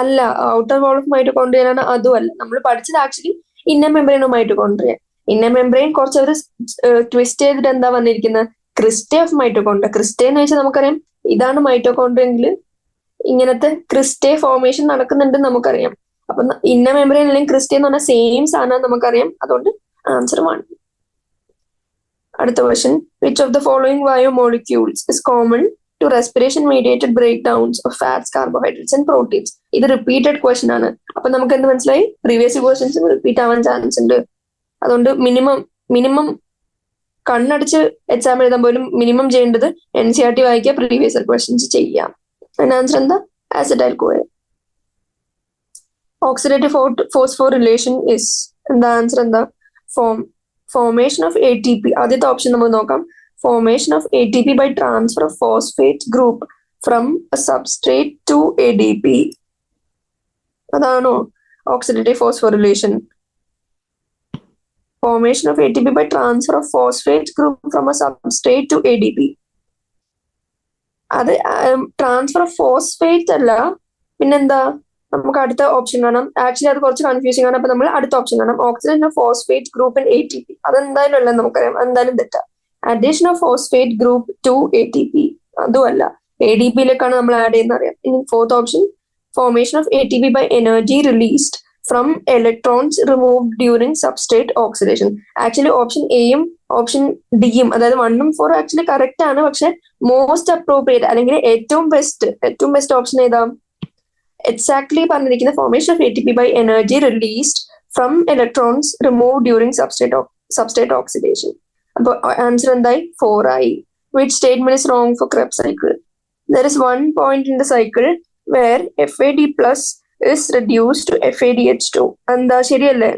അല്ല. ഔട്ടർ വാൾ ഓഫ് മൈറ്റോകോൺഡ്രിയ ആണ്? അതും അല്ല. നമ്മൾ പഠിച്ചത് actually inner membrane of mitochondria. Inner membrane കുറച്ച് അവർ ട്വിസ്റ്റ് ചെയ്തിട്ട് എന്താ വന്നിരിക്കുന്നത്? ക്രിസ്റ്റേ ഓഫ് മൈറ്റോകോൺഡ്രിയ. ക്രിസ്റ്റേ എന്ന് വെച്ചാൽ നമുക്കറിയാം ഇതാണ് മൈറ്റോകോൺഡ്രിയെങ്കിൽ ഇങ്ങനത്തെ ക്രിസ്റ്റേ ഫോർമേഷൻ നടക്കുന്നുണ്ടെന്ന് നമുക്കറിയാം. അപ്പൊ ഇന്ന മെമ്പറൈൻ അല്ലെങ്കിൽ ക്രിസ്റ്റ എന്ന് പറഞ്ഞാൽ സെയിം സാധനം നമുക്കറിയാം. അതുകൊണ്ട് ആൻസർ 1. അടുത്ത question, which of the following biomolecules is common to respiration mediated breakdowns of fats, carbohydrates and proteins? ഇത് റിപ്പീറ്റഡ് ക്വസ്റ്റ്യൻ ആണ്. അപ്പൊ നമുക്ക് എന്ത് മനസ്സിലായി? പ്രീവിയസ് ക്വസ്റ്റ്യൻസ് റിപ്പീറ്റ് ആവാൻ ചാൻസ് ഉണ്ട്. അതുകൊണ്ട് മിനിമം കണ്ണടച്ച് എക്സാം എഴുതാൻ പോലും മിനിമം ചെയ്യേണ്ടത് NCERT വായിക്കുക, പ്രീവിയസ് ക്വസ്റ്റ്യൻസ് ചെയ്യാം. അതിന് ആൻസർ എന്താ? ആസിറ്റൈൽ കോയെ. ഓക്സിഡേറ്റീവ് ഫോസ്ഫോറിലേഷൻ ഇസ് എന്താ? ആൻസർ എന്താ? Formation of ATP. ആദ്യത്തെ ഓപ്ഷൻ നമുക്ക് നോക്കാം. Formation of ATP by transfer of phosphate group from a substrate to ADP. അതാണോ oxidative phosphorylation? Formation of ATP by transfer of phosphate group from a substrate to ADP. അത് transfer of phosphate അല്ല, പിന്നെന്താ? നമുക്ക് അടുത്ത option കാണാം. Actually അത് കുറച്ച് confusing ആണ്. അപ്പൊ നമ്മൾ അടുത്ത ഓപ്ഷൻ കാണാം. Oxidation of phosphate group in ATP. അതെന്തായാലും അല്ല, നമുക്കറിയാം എന്തായാലും തെറ്റാ. Addition of phosphate group to ATP, അതും അല്ല. ADP-ലേക്കാണ് നമ്മൾ ആഡ് ചെയ്യുന്ന അറിയാം. ഇനി fourth option, formation of ATP by energy released from electrons removed during substrate oxidation. Actually option എയും ഓപ്ഷൻ ഡിയും, അതായത് 1ഉം 4ഉം ആക്ച്വലി കറക്റ്റ് ആണ്. പക്ഷെ മോസ്റ്റ് അപ്രോപ്രിയേറ്റ് അല്ലെങ്കിൽ ഏറ്റവും ബെസ്റ്റ് ഓപ്ഷൻ ഏതാ? എക്സാക്ട്ലി പറഞ്ഞിരിക്കുന്ന formation of ATP by energy released from electrons removed during substrate oxidation. അപ്പോൾ ആൻസർ എന്തായി? 4 ആയി. Which statement is wrong for Krebs cycle? There is one point in the cycle where FAD plus is reduced to FADH2. എന്താ? ശരിയല്ലേ?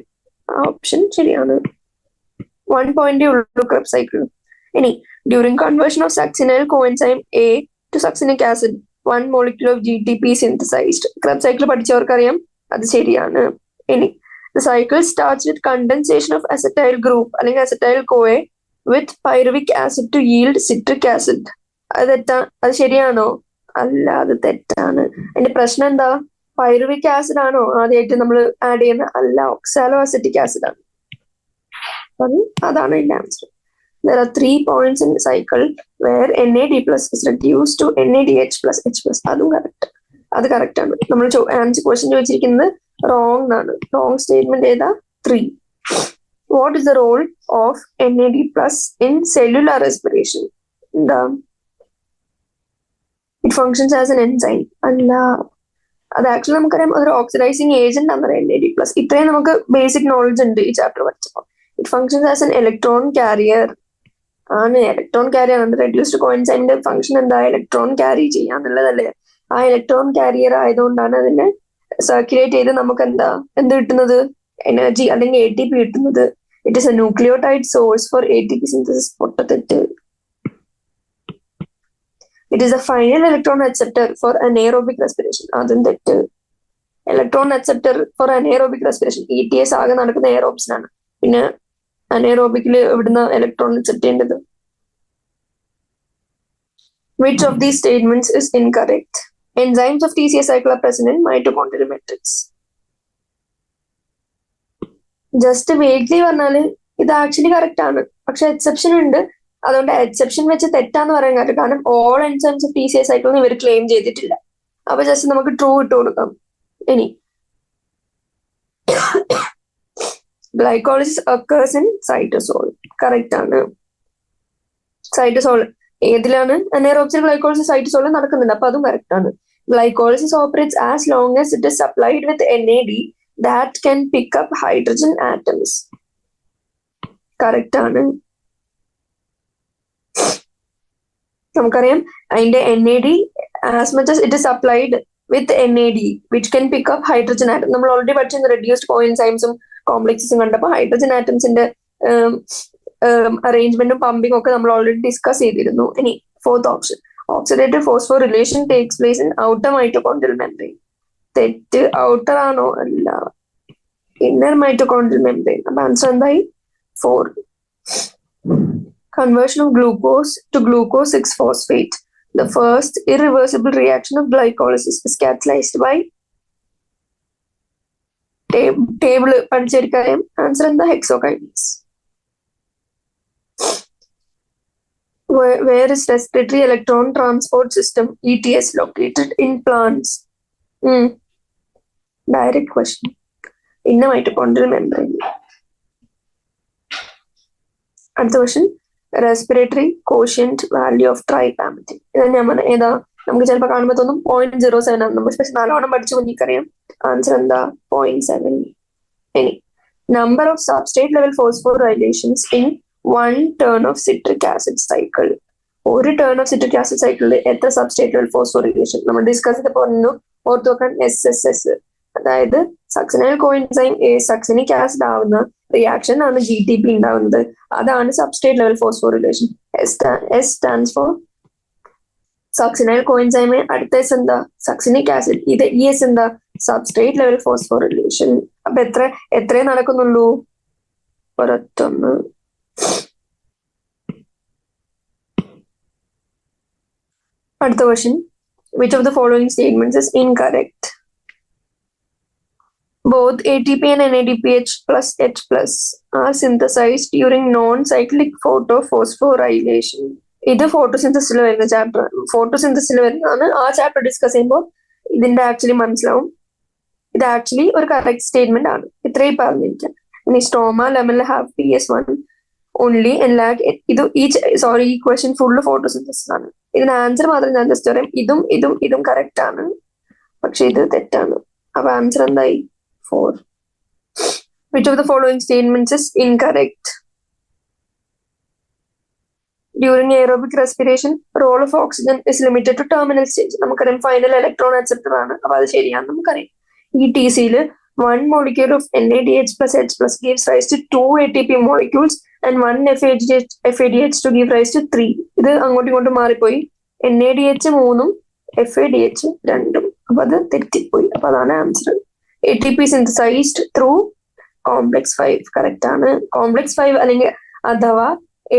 Option ശരിയാണ്. 1 point ഉള്ളൂ Krebs cycle. ഇനി during conversion of succinyl coenzyme A to succinic acid, 1 molecule of GTP synthesized. Krebs cycle പഠിച്ചവർക്കറിയാം, അത് ശരിയാണ്. ഇനി the cycle starts with condensation of acetyl group അല്ലെങ്കിൽ acetyl CoA with pyruvic acid to yield citric acid. അത് ശരിയാണോ? അല്ല, അത് തെറ്റാണ്. അതിന്റെ പ്രശ്നം എന്താ? പൈറുവിക് ആസിഡ് ആണോ ആദ്യമായിട്ട് നമ്മൾ ആഡ് ചെയ്യുന്ന? അല്ല, ഓക്സാലോ അസറ്റിക് ആസിഡ് ആണ്. അതാണ് ഇതിന്റെ answer. There are 3 points in the cycle where NAD plus is reduced to NADH plus H plus. അതും കറക്റ്റ്. അത് കറക്റ്റ് ആണ്. നമ്മൾ ആൻസർ ക്വസ്റ്റ്യൻ ചോദിച്ചിരിക്കുന്നത് റോങ് ആണ്. റോങ് സ്റ്റേറ്റ്മെന്റ് ഏതാ? 3. What is the role of NAD plus in cellular respiration? എന്താ? It functions as an enzyme. അല്ല, അത് ആക്ച്വലി നമുക്കറിയാം അതൊരു ഓക്സിഡൈസിങ് ഏജന്റ് ആണെന്നറിയാം NAD പ്ലസ്. ഇത്രയും നമുക്ക് ബേസിക് നോളജ് ഉണ്ട് ഈ ചാപ്റ്റർ പഠിച്ചപ്പോൾ. It functions as an electron carrier ആണ്. ഇലക്ട്രോൺ കാരിയർ ആണ്. റെഡ്യൂസ്ഡ് കോഎൻസൈമിന്റെ ഫംഗ്ഷൻ എന്താ? ഇലക്ട്രോൺ ക്യാരി ചെയ്യാന്നുള്ളതല്ലേ? ആ ഇലക്ട്രോൺ കാരിയർ ആയതുകൊണ്ടാണ് അതിനെ സർക്കുലേറ്റ് ചെയ്ത് നമുക്ക് എന്ത് കിട്ടുന്നത്? എനർജി അല്ലെങ്കിൽ ATP കിട്ടുന്നത്. It is a nucleotide source for ATP synthesis. പൊട്ടത്തെറ്റ്. It is a final electron acceptor for anaerobic respiration. അതും തെറ്റ്. Electron acceptor for anaerobic respiration ETS ആകെ നടക്കുന്ന എയറോബ്സിനാണ്. പിന്നെ അനേറോബിക്കിൽ എവിടുന്ന ഇലക്ട്രോൺ അക്സെപ്റ്റ് ചെയ്യേണ്ടത്? Which of these statements is incorrect? Enzymes of TCA cycle are present in mitochondrial matrix. Just vaguely പറഞ്ഞാല് ഇത് ആക്ച്വലി കറക്റ്റ് ആണ്, പക്ഷെ എക്സെപ്ഷൻ ഉണ്ട്. അതുകൊണ്ട് എക്സെപ്ഷൻ വെച്ച് തെറ്റാന്ന് പറയാൻ കാര്യം, കാരണം all enzymes of TCA cycle ഇവർ ക്ലെയിം ചെയ്തിട്ടില്ല. അപ്പൊ ജസ്റ്റ് നമുക്ക് ട്രൂ ഇട്ട് കൊടുക്കാം. ഇനി glycolysis occurs in cytosol. Correct ആണ്. സൈറ്റോസോൾ ഏതിലാണ്? അനേറോബ്സിൽ ഗ്ലൈക്കോളിസിസ് സൈറ്റോസോളിൽ നടക്കുന്നുണ്ട്. അപ്പൊ അതും കറക്റ്റ് ആണ്. Glycolysis operates as long as it is supplied with NAD that can pick up hydrogen atoms. Correct ആണ്. നമുക്കറിയാം അതിന്റെ NAD as much as it is supplied with NAD which can pick up hydrogen atom. നമ്മൾ already പഠിച്ച reduced കോഎൻസൈംസും കോംപ്ലക്സസും കണ്ടപ്പോൾ hydrogen ആറ്റംസിന്റെ അറേഞ്ച്മെന്റും pumping ഒക്കെ നമ്മൾ already discuss ചെയ്തിരുന്നു. ഇനി fourth option, oxidative phosphorylation takes place in outer mitochondrial membrane. തെറ്റ്. Outer ആണോ? അല്ല, ഇന്നർ മൈറ്റോകോൺഡ്രിയൽ മെംബ്രെയിൻ. അപ്പൊ ആൻസർ എന്തായി? 4. Conversion of glucose to glucose 6-phosphate. The first irreversible reaction of glycolysis is catalyzed by table പഠിച്ചിരിക്കാം. Answer എന്താ? Hexokinase. Where is respiratory electron transport system ETS located in plants? Direct question. Inner mitochondrial membrane. അടുത്ത question respiratory quotient value of tripalmitin. ഇത് ഞാൻ പറഞ്ഞ ഏതാ? നമുക്ക് ചിലപ്പോൾ കാണുമ്പോൾ തോന്നും 0.07 ആണ്. നമ്മൾ പക്ഷെ നല്ലോണം പഠിച്ചു കുഞ്ഞിക്കറിയാം. ആൻസർ എന്താ? 0.7. ഇനി number of substrate level phosphorylations in 1 turn of citric acid cycle. ഒരു ടേൺ ഓഫ് സിട്രിക് ആസിഡ് സൈക്കിളിൽ എത്ര സബ്സ്ട്രേറ്റ് ലെവൽ ഫോസ്ഫോറിലേഷൻ? നമ്മൾ ഡിസ്കസ് ചെയ്ത് പറഞ്ഞു. ഓർത്ത് വെക്കാൻ SSS. അതായത് സക്സിനൈൽ കോഎൻസൈം സക്സിനിക് ആസിഡ് ആവുന്ന റിയാക്ഷൻ ആണ് GTP ഉണ്ടാവുന്നത്. അതാണ് substrate level phosphorylation. S stands for succinyl coenzyme. അടുത്ത S എന്താ? Succinic acid. ഇത് ES എന്താ? Substrate level phosphorylation. അപ്പൊ എത്രേ നടക്കുന്നുള്ളൂ? ഒരൊറ്റൊന്ന്. അടുത്ത question which of the following statements is incorrect? Both ATP and NADPH plus H plus are synthesized during non-cyclic photophosphorylation. ഇത് ഫോട്ടോസിന്തസിൽ വരുന്ന ചാപ്റ്റർ. ഫോട്ടോസിന്തസിൽ വരുന്നതാണ്. ആ ചാപ്റ്റർ ഡിസ്കസ് ചെയ്യുമ്പോൾ ഇതിന്റെ ആക്ച്വലി മനസ്സിലാവും. ഇത് ആക്ച്വലി ഒരു കറക്റ്റ് സ്റ്റേറ്റ്മെന്റ് ആണ്. ഇത്രയും പറഞ്ഞിരിക്കാം. ഇനി സ്റ്റോമ ലെമനിൽ have PS1 only and lack. ഇത് ഈ ക്വസ്റ്റ്യൻ ഫുള്ള് ഫോട്ടോസിന്തസിസ് ആണ്. ഇതിന് ആൻസർ മാത്രം ഞാൻ ജസ്റ്റ് പറയും. ഇതും കറക്റ്റ് ആണ്, പക്ഷെ ഇത് തെറ്റാണ്. അപ്പൊ ആൻസർ എന്തായി? 4. Which of the following statements is incorrect? During aerobic respiration, role of oxygen is limited to terminal stage. നമുക്കറിയാം ഫൈനൽ ഇലക്ട്രോൺ അക്സെപ്റ്റർ ആണ്. അപ്പൊ അത് ശരിയാണ് നമുക്കറിയാം. ഈ TCയിൽ 1 molecule of NADH plus H plus gives rise to 2 ATP molecules and 1 FADH to give rise to 3. ഇത് അങ്ങോട്ടും ഇങ്ങോട്ടും മാറിപ്പോയി. NADH 3 FADH 2. അപ്പൊ അത് തെറ്റിപ്പോയി. അപ്പൊ അതാണ് answer. ATP synthesized through complex 5. Correct ആണ്. കോംപ്ലക്സ് 5 അല്ലെങ്കിൽ അഥവാ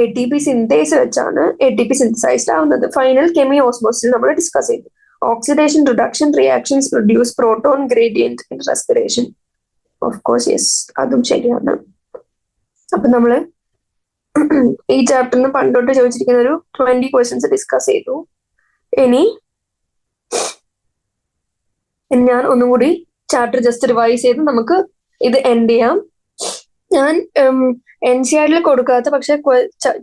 ATP സിന്തേസ് വെച്ചാണ് ATP സിന്തസൈസ്ഡ് ആവുന്നത്. ഫൈനൽ കെമി ഓസ്മോസിൽ നമ്മൾ ഡിസ്കസ് ചെയ്തു. Oxidation reduction reactions produce proton gradient in respiration. Of course yes, അതും ശരിയാണ്. അപ്പൊ നമ്മള് ഈ ചാപ്റ്ററിന് പണ്ടോട്ട് ചോദിച്ചിരിക്കുന്ന ഒരു 20 ക്വസ്റ്റ്യൻസ് ഡിസ്കസ് ചെയ്തു. ഇനി ഞാൻ ഒന്നും കൂടി ചാപ്റ്റർ ജസ്റ്റ് റിവൈസ് ചെയ്ത് നമുക്ക് ഇത് എൻഡ് ചെയ്യാം. ഞാൻ NCERT കൊടുക്കാത്ത പക്ഷെ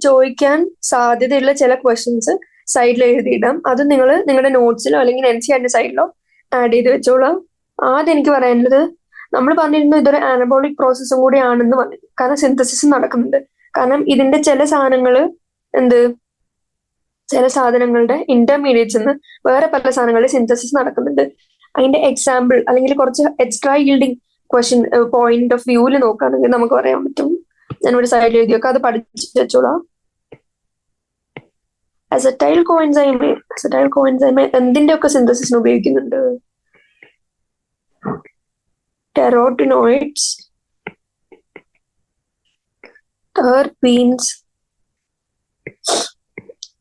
ചോദിക്കാൻ സാധ്യതയുള്ള ചില ക്വസ്റ്റ്യൻസ് സൈഡിൽ എഴുതിയിടാം. അത് നിങ്ങൾ നിങ്ങളുടെ നോട്ട്സിലോ അല്ലെങ്കിൽ NCERT സൈഡിലോ ആഡ് ചെയ്ത് വെച്ചോളാം. ആദ്യം എനിക്ക് പറയാനുള്ളത്, നമ്മൾ പറഞ്ഞിരുന്നു ഇതൊരു ആനബോളിക് പ്രോസസ്സും കൂടി ആണെന്ന് പറഞ്ഞു. കാരണം സിന്തസിസ് നടക്കുന്നുണ്ട്. കാരണം ഇതിന്റെ ചില സാധനങ്ങളുടെ ഇന്റർമീഡിയറ്റ്സ് വേറെ പല സാധനങ്ങളുടെ സിന്തസിസ് നടക്കുന്നുണ്ട്. അതിന്റെ എക്സാമ്പിൾ അല്ലെങ്കിൽ കുറച്ച് extra yielding question point of വ്യൂവിൽ നോക്കുകയാണെങ്കിൽ നമുക്ക് പറയാൻ പറ്റും. ഞാനിവിടെ സൈഡിൽ എഴുതി വെക്കാം, അത് പഠിച്ചു വെച്ചോളാം. അസറ്റൈൽ കോഎൻസൈം എന്തിന്റെ ഒക്കെ സിന്തസിസിന് ഉപയോഗിക്കുന്നുണ്ട്? കരോട്ടിനോയിഡ്സ്, ടെർപീൻസ്,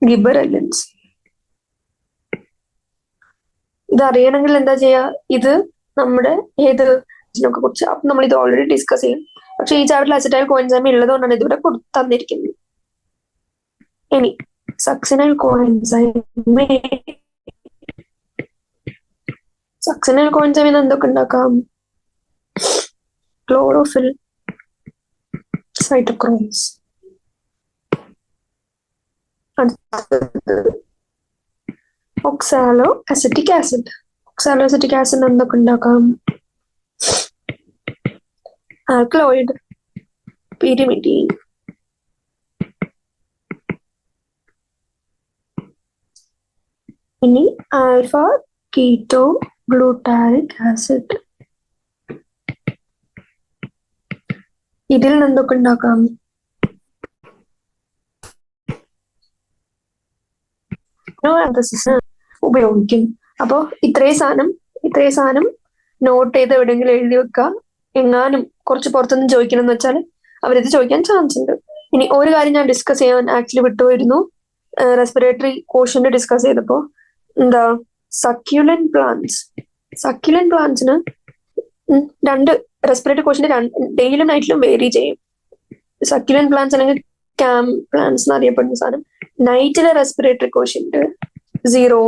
ഗിബറലിൻസ്. ഇത് അറിയണമെങ്കിൽ എന്താ ചെയ്യാ? ഇത് നമ്മുടെ ഇതിനൊക്കെ കുറിച്ച് അപ്പൊ നമ്മൾ ഇത് ഓൾറെഡി ഡിസ്കസ് ചെയ്യും. പക്ഷെ ഈ ചാപ്റ്ററിൽ അസറ്റൈൽ കോഎൻസൈം ഉള്ളതുകൊണ്ടാണ് ഇതിവിടെ തന്നിരിക്കുന്നത്. ഇനി സക്സിനൈൽ കോഎൻസൈമിൽ എന്തൊക്കെ ഉണ്ടാക്കാം? Chlorophyll, cytochromes. Oxalo acetic acid എന്തൊക്കെ ഉണ്ടാക്കാം? Alkaloid, pyrimidine. ഇനി ആൽഫ കീറ്റോ ഗ്ലൂട്ടാരിക് ആസിഡ്. ഇതിൽ നിന്നൊക്കെ ഉണ്ടാക്കാം? ഉപയോഗിക്കും. അപ്പൊ ഇത്രയും സാധനം നോട്ട് ചെയ്ത് എവിടെയെങ്കിലും എഴുതി വെക്കുക. എങ്ങാനും കുറച്ച് പുറത്തുനിന്ന് ചോദിക്കണം എന്ന് വെച്ചാൽ അവരിത് ചോദിക്കാൻ ചാൻസ് ഉണ്ട്. ഇനി ഒരു കാര്യം ഞാൻ ഡിസ്കസ് ചെയ്യാൻ ആക്ച്വലി വിട്ടുപോയിരുന്നു. റെസ്പിറേറ്ററി കോഷ്യന്റ് ഡിസ്കസ് ചെയ്തപ്പോ സക്യുലന്റ് പ്ലാന്റ്സിന് 2 റെസ്പിറേറ്ററി കോഷ്യന്റ് ഡേയിലും നൈറ്റിലും വേരി ചെയ്യും. സക്യുലന്റ് പ്ലാന്റ്സ് അല്ലെങ്കിൽ ക്യാം പ്ലാന്റ്സ് എന്ന് അറിയപ്പെടുന്ന സാധനം നൈറ്റിലെ റെസ്പിറേറ്ററി കോഷ്യന്റ് 0,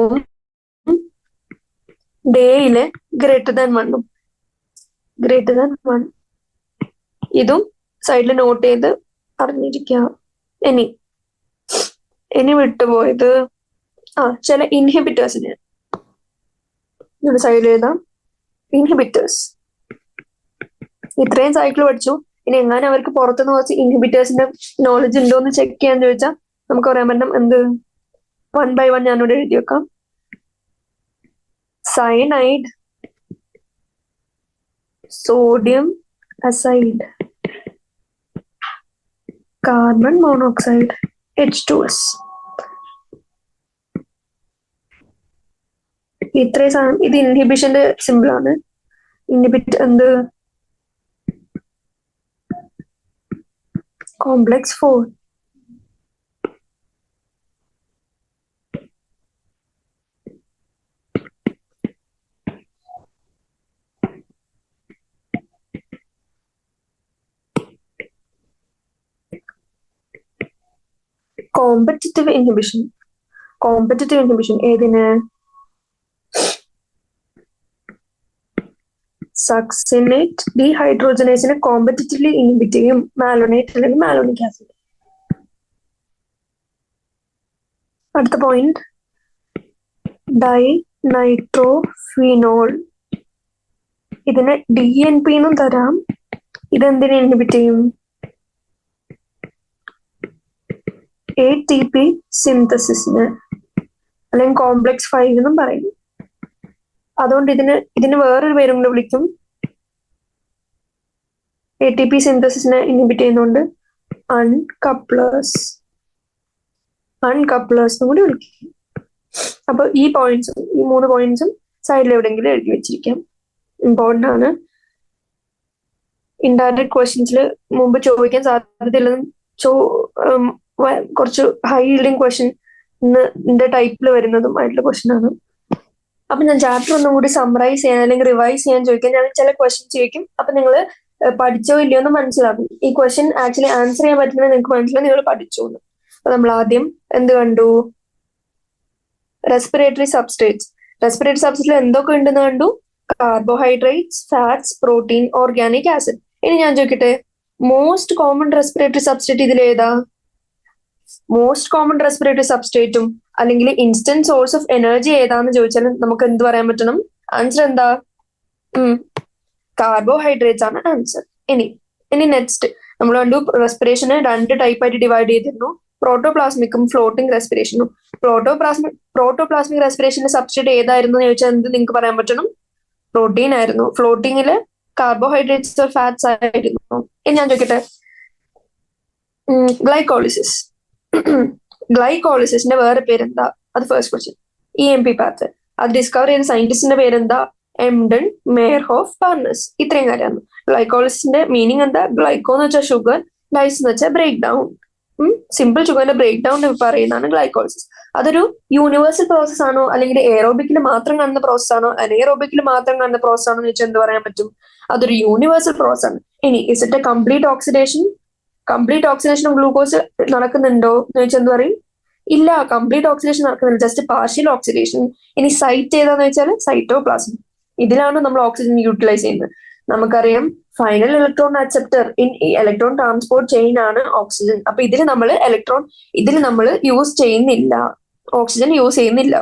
ഡേയില് >1. Greater than 1. ഇതും സൈഡിൽ നോട്ട് ചെയ്ത് അറിഞ്ഞിരിക്കുക. ഇനി വിട്ടുപോയത് ചില ഇൻഹിബിറ്റേഴ്സിന് സൈഡിൽ എഴുതാം. ഇൻഹിബിറ്റേഴ്സ് ഇത്രയും സൈക്കിൾ പഠിച്ചു. ഇനി എങ്ങനെ അവർക്ക് പുറത്തുനിന്ന് കുറച്ച് ഇൻഹിബിറ്റേഴ്സിന്റെ നോളജ് ഉണ്ടോ എന്ന് ചെക്ക് ചെയ്യാന്ന് ചോദിച്ചാൽ നമുക്ക് പറയാൻ പറ്റും. എന്ത് 1 by 1 ഞാനിവിടെ എഴുതി വെക്കാം. Cyanide, sodium aside, carbon monoxide, H2S. ഇത്രയും സാധനം. ഇത് ഇൻഹിബിഷന്റെ സിമ്പിൾ ആണ്. ഇൻഹിബിറ്റ് എന്ത്? കോംപ്ലക്സ് 4. കോമ്പറ്റിറ്റീവ് ഇൻഹിബിഷൻ ഏതിന്? സക്സിനേറ്റ് ഡീഹൈഡ്രോജനേസിനെ കോമ്പറ്റിറ്റീവ്ലി ഇൻഹിബിറ്റ് ചെയ്യും. മാലോനേറ്റ് അല്ലെങ്കിൽ മാലോണിക് ആസിഡ്. അടുത്ത പോയിന്റ് ഡൈനൈട്രോഫിനോൾ. ഇതിന് DNP എന്നും തരാം. ഇതെന്തിനെ ഇൻഹിബിറ്റ് ചെയ്യും? ATP സിന്തസിസിന് അല്ലെങ്കിൽ കോംപ്ലക്സ് 5 എന്നും പറയും. അതുകൊണ്ട് ഇതിന് വേറൊരു പേരും കൂടെ വിളിക്കും. ATP സിന്തസിസിനെ ഇൻഹിബിറ്റ് ചെയ്യുന്നതുകൊണ്ട് അൺകപ്ലേഴ്സ് എന്നും കൂടി വിളിക്കും. അപ്പൊ ഈ 3 പോയിന്റ്സും സൈഡിൽ എവിടെയെങ്കിലും എഴുതി വെച്ചിരിക്കാം. ഇമ്പോർട്ടന്റ് ആണ്. ഇൻഡയറക്റ്റ് ക്വസ്റ്റ്യൻസിൽ മുമ്പ് ചോദിക്കാൻ സാധ്യതയില്ലെന്ന് കുറച്ച് ഹൈ yielding ക്വസ്റ്റ്യൻ ടൈപ്പിൽ വരുന്നതും ആയിട്ടുള്ള ക്വസ്റ്റ്യൻ ആണ്. അപ്പൊ ഞാൻ ചാപ്റ്റർ ഒന്നും കൂടി സമ്മറൈസ് ചെയ്യാൻ അല്ലെങ്കിൽ റിവൈസ് ചെയ്യാൻ ചോദിക്കാം. ഞാൻ ചില ക്വസ്റ്റ്യൻസ് ചോദിക്കും. അപ്പൊ നിങ്ങൾ പഠിച്ചോ ഇല്ലയോ എന്ന് മനസ്സിലാക്കും. ഈ ക്വസ്റ്റ്യൻ ആക്ച്വലി ആൻസർ ചെയ്യാൻ പറ്റുന്നത് നിങ്ങൾക്ക് മനസ്സിലാവും നിങ്ങൾ പഠിച്ചു എന്ന്. അപ്പൊ നമ്മൾ ആദ്യം എന്ത് കണ്ടു? റെസ്പിറേറ്ററി സബ്സ്ട്രേറ്റ്സിൽ എന്തൊക്കെ ഉണ്ടെന്ന് കണ്ടു? Carbohydrates, fats, protein, organic acid. ഇനി ഞാൻ ചോദിക്കട്ടെ, മോസ്റ്റ് കോമൺ റെസ്പിറേറ്ററി സബ്സ്ട്രേറ്റ് ഇതിലേതാ? മോസ്റ്റ് കോമൺ റെസ്പിറേറ്ററി സബ്സ്ട്രേറ്റും അല്ലെങ്കിൽ ഇൻസ്റ്റന്റ് സോഴ്സ് ഓഫ് എനർജി ഏതാന്ന് ചോദിച്ചാൽ നമുക്ക് എന്ത് പറയാൻ പറ്റണം? ആൻസർ എന്താ? കാർബോഹൈഡ്രേറ്റ്സ് ആണ് ആൻസർ. ഇനി നെക്സ്റ്റ് നമ്മൾ കണ്ടു റെസ്പിറേഷന് 2 ടൈപ്പായിട്ട് ഡിവൈഡ് ചെയ്തിരുന്നു. പ്രോട്ടോപ്ലാസ്മിക്കും ഫ്ലോട്ടിംഗ് റെസ്പിറേഷനും. പ്രോട്ടോപ്ലാസ്മിക് റെസ്പിറേഷന്റെ സബ്സ്ട്രേറ്റ് ഏതായിരുന്നു എന്ന് ചോദിച്ചാൽ എന്ത് നിങ്ങൾക്ക് പറയാൻ പറ്റണം? പ്രോട്ടീൻ ആയിരുന്നു. ഫ്ലോട്ടിങ്ങില് കാർബോഹൈഡ്രേറ്റ്സ് ഫാറ്റ്സ് ആയിരുന്നു. ഇനി ഞാൻ ചോദിക്കട്ടെ, ഗ്ലൈക്കോളിസിന്റെ വേറെ പേരെന്താ? അത് ഫസ്റ്റ് ക്വസ്റ്റ്യൻ. EMP path. അത് ഡിസ്കവർ ചെയ്ത സയന്റിസ്റ്റിന്റെ പേരെന്താ? എംഡൺ മേയർഹോഫ് പാർനസ്. ഇത്രയും കാര്യമാണ്. ഗ്ലൈക്കോളിസിന്റെ മീനിങ് എന്താ? ഗ്ലൈക്കോ എന്ന് വെച്ചാൽ ഷുഗർ, ലൈസ് എന്ന് വെച്ചാൽ ബ്രേക്ക് ഡൗൺ. സിമ്പിൾ ഷുഗറിന്റെ ബ്രേക്ക് ഡൗൺ പറയുന്നതാണ് ഗ്ലൈക്കോളിസിസ്. അതൊരു യൂണിവേഴ്സൽ പ്രോസസ് ആണോ അല്ലെങ്കിൽ എയറോബിക്കിൽ മാത്രം കാണുന്ന പ്രോസസ് ആണോ അനേറോബിക്കിൽ മാത്രം കാണുന്ന പ്രോസസ് ആണോ എന്ന് വെച്ചാൽ എന്ത് പറയാൻ പറ്റും? അതൊരു യൂണിവേഴ്സൽ പ്രോസസ് ആണ്. ഇനി is it A complete oxidation of glucose നടക്കുന്നുണ്ടോ എന്ന് ചോദിച്ചാൽ എന്ത് പറയും? ഇല്ല, കംപ്ലീറ്റ് ഓക്സിഡേഷൻ നടക്കുന്നില്ല, ജസ്റ്റ് പാർഷ്യൽ ഓക്സിഡേഷൻ. ഇനി സൈറ്റ് ഏതാന്ന് വെച്ചാൽ സൈറ്റോപ്ലാസം. ഇതിലാണ് നമ്മൾ ഓക്സിജൻ യൂട്ടിലൈസ് ചെയ്യുന്നത്. നമുക്കറിയാം final electron acceptor in electron transport chain ആണ് ഓക്സിജൻ. അപ്പൊ ഇതിൽ നമ്മൾ യൂസ് ചെയ്യുന്നില്ല, ഓക്സിജൻ യൂസ് ചെയ്യുന്നില്ല.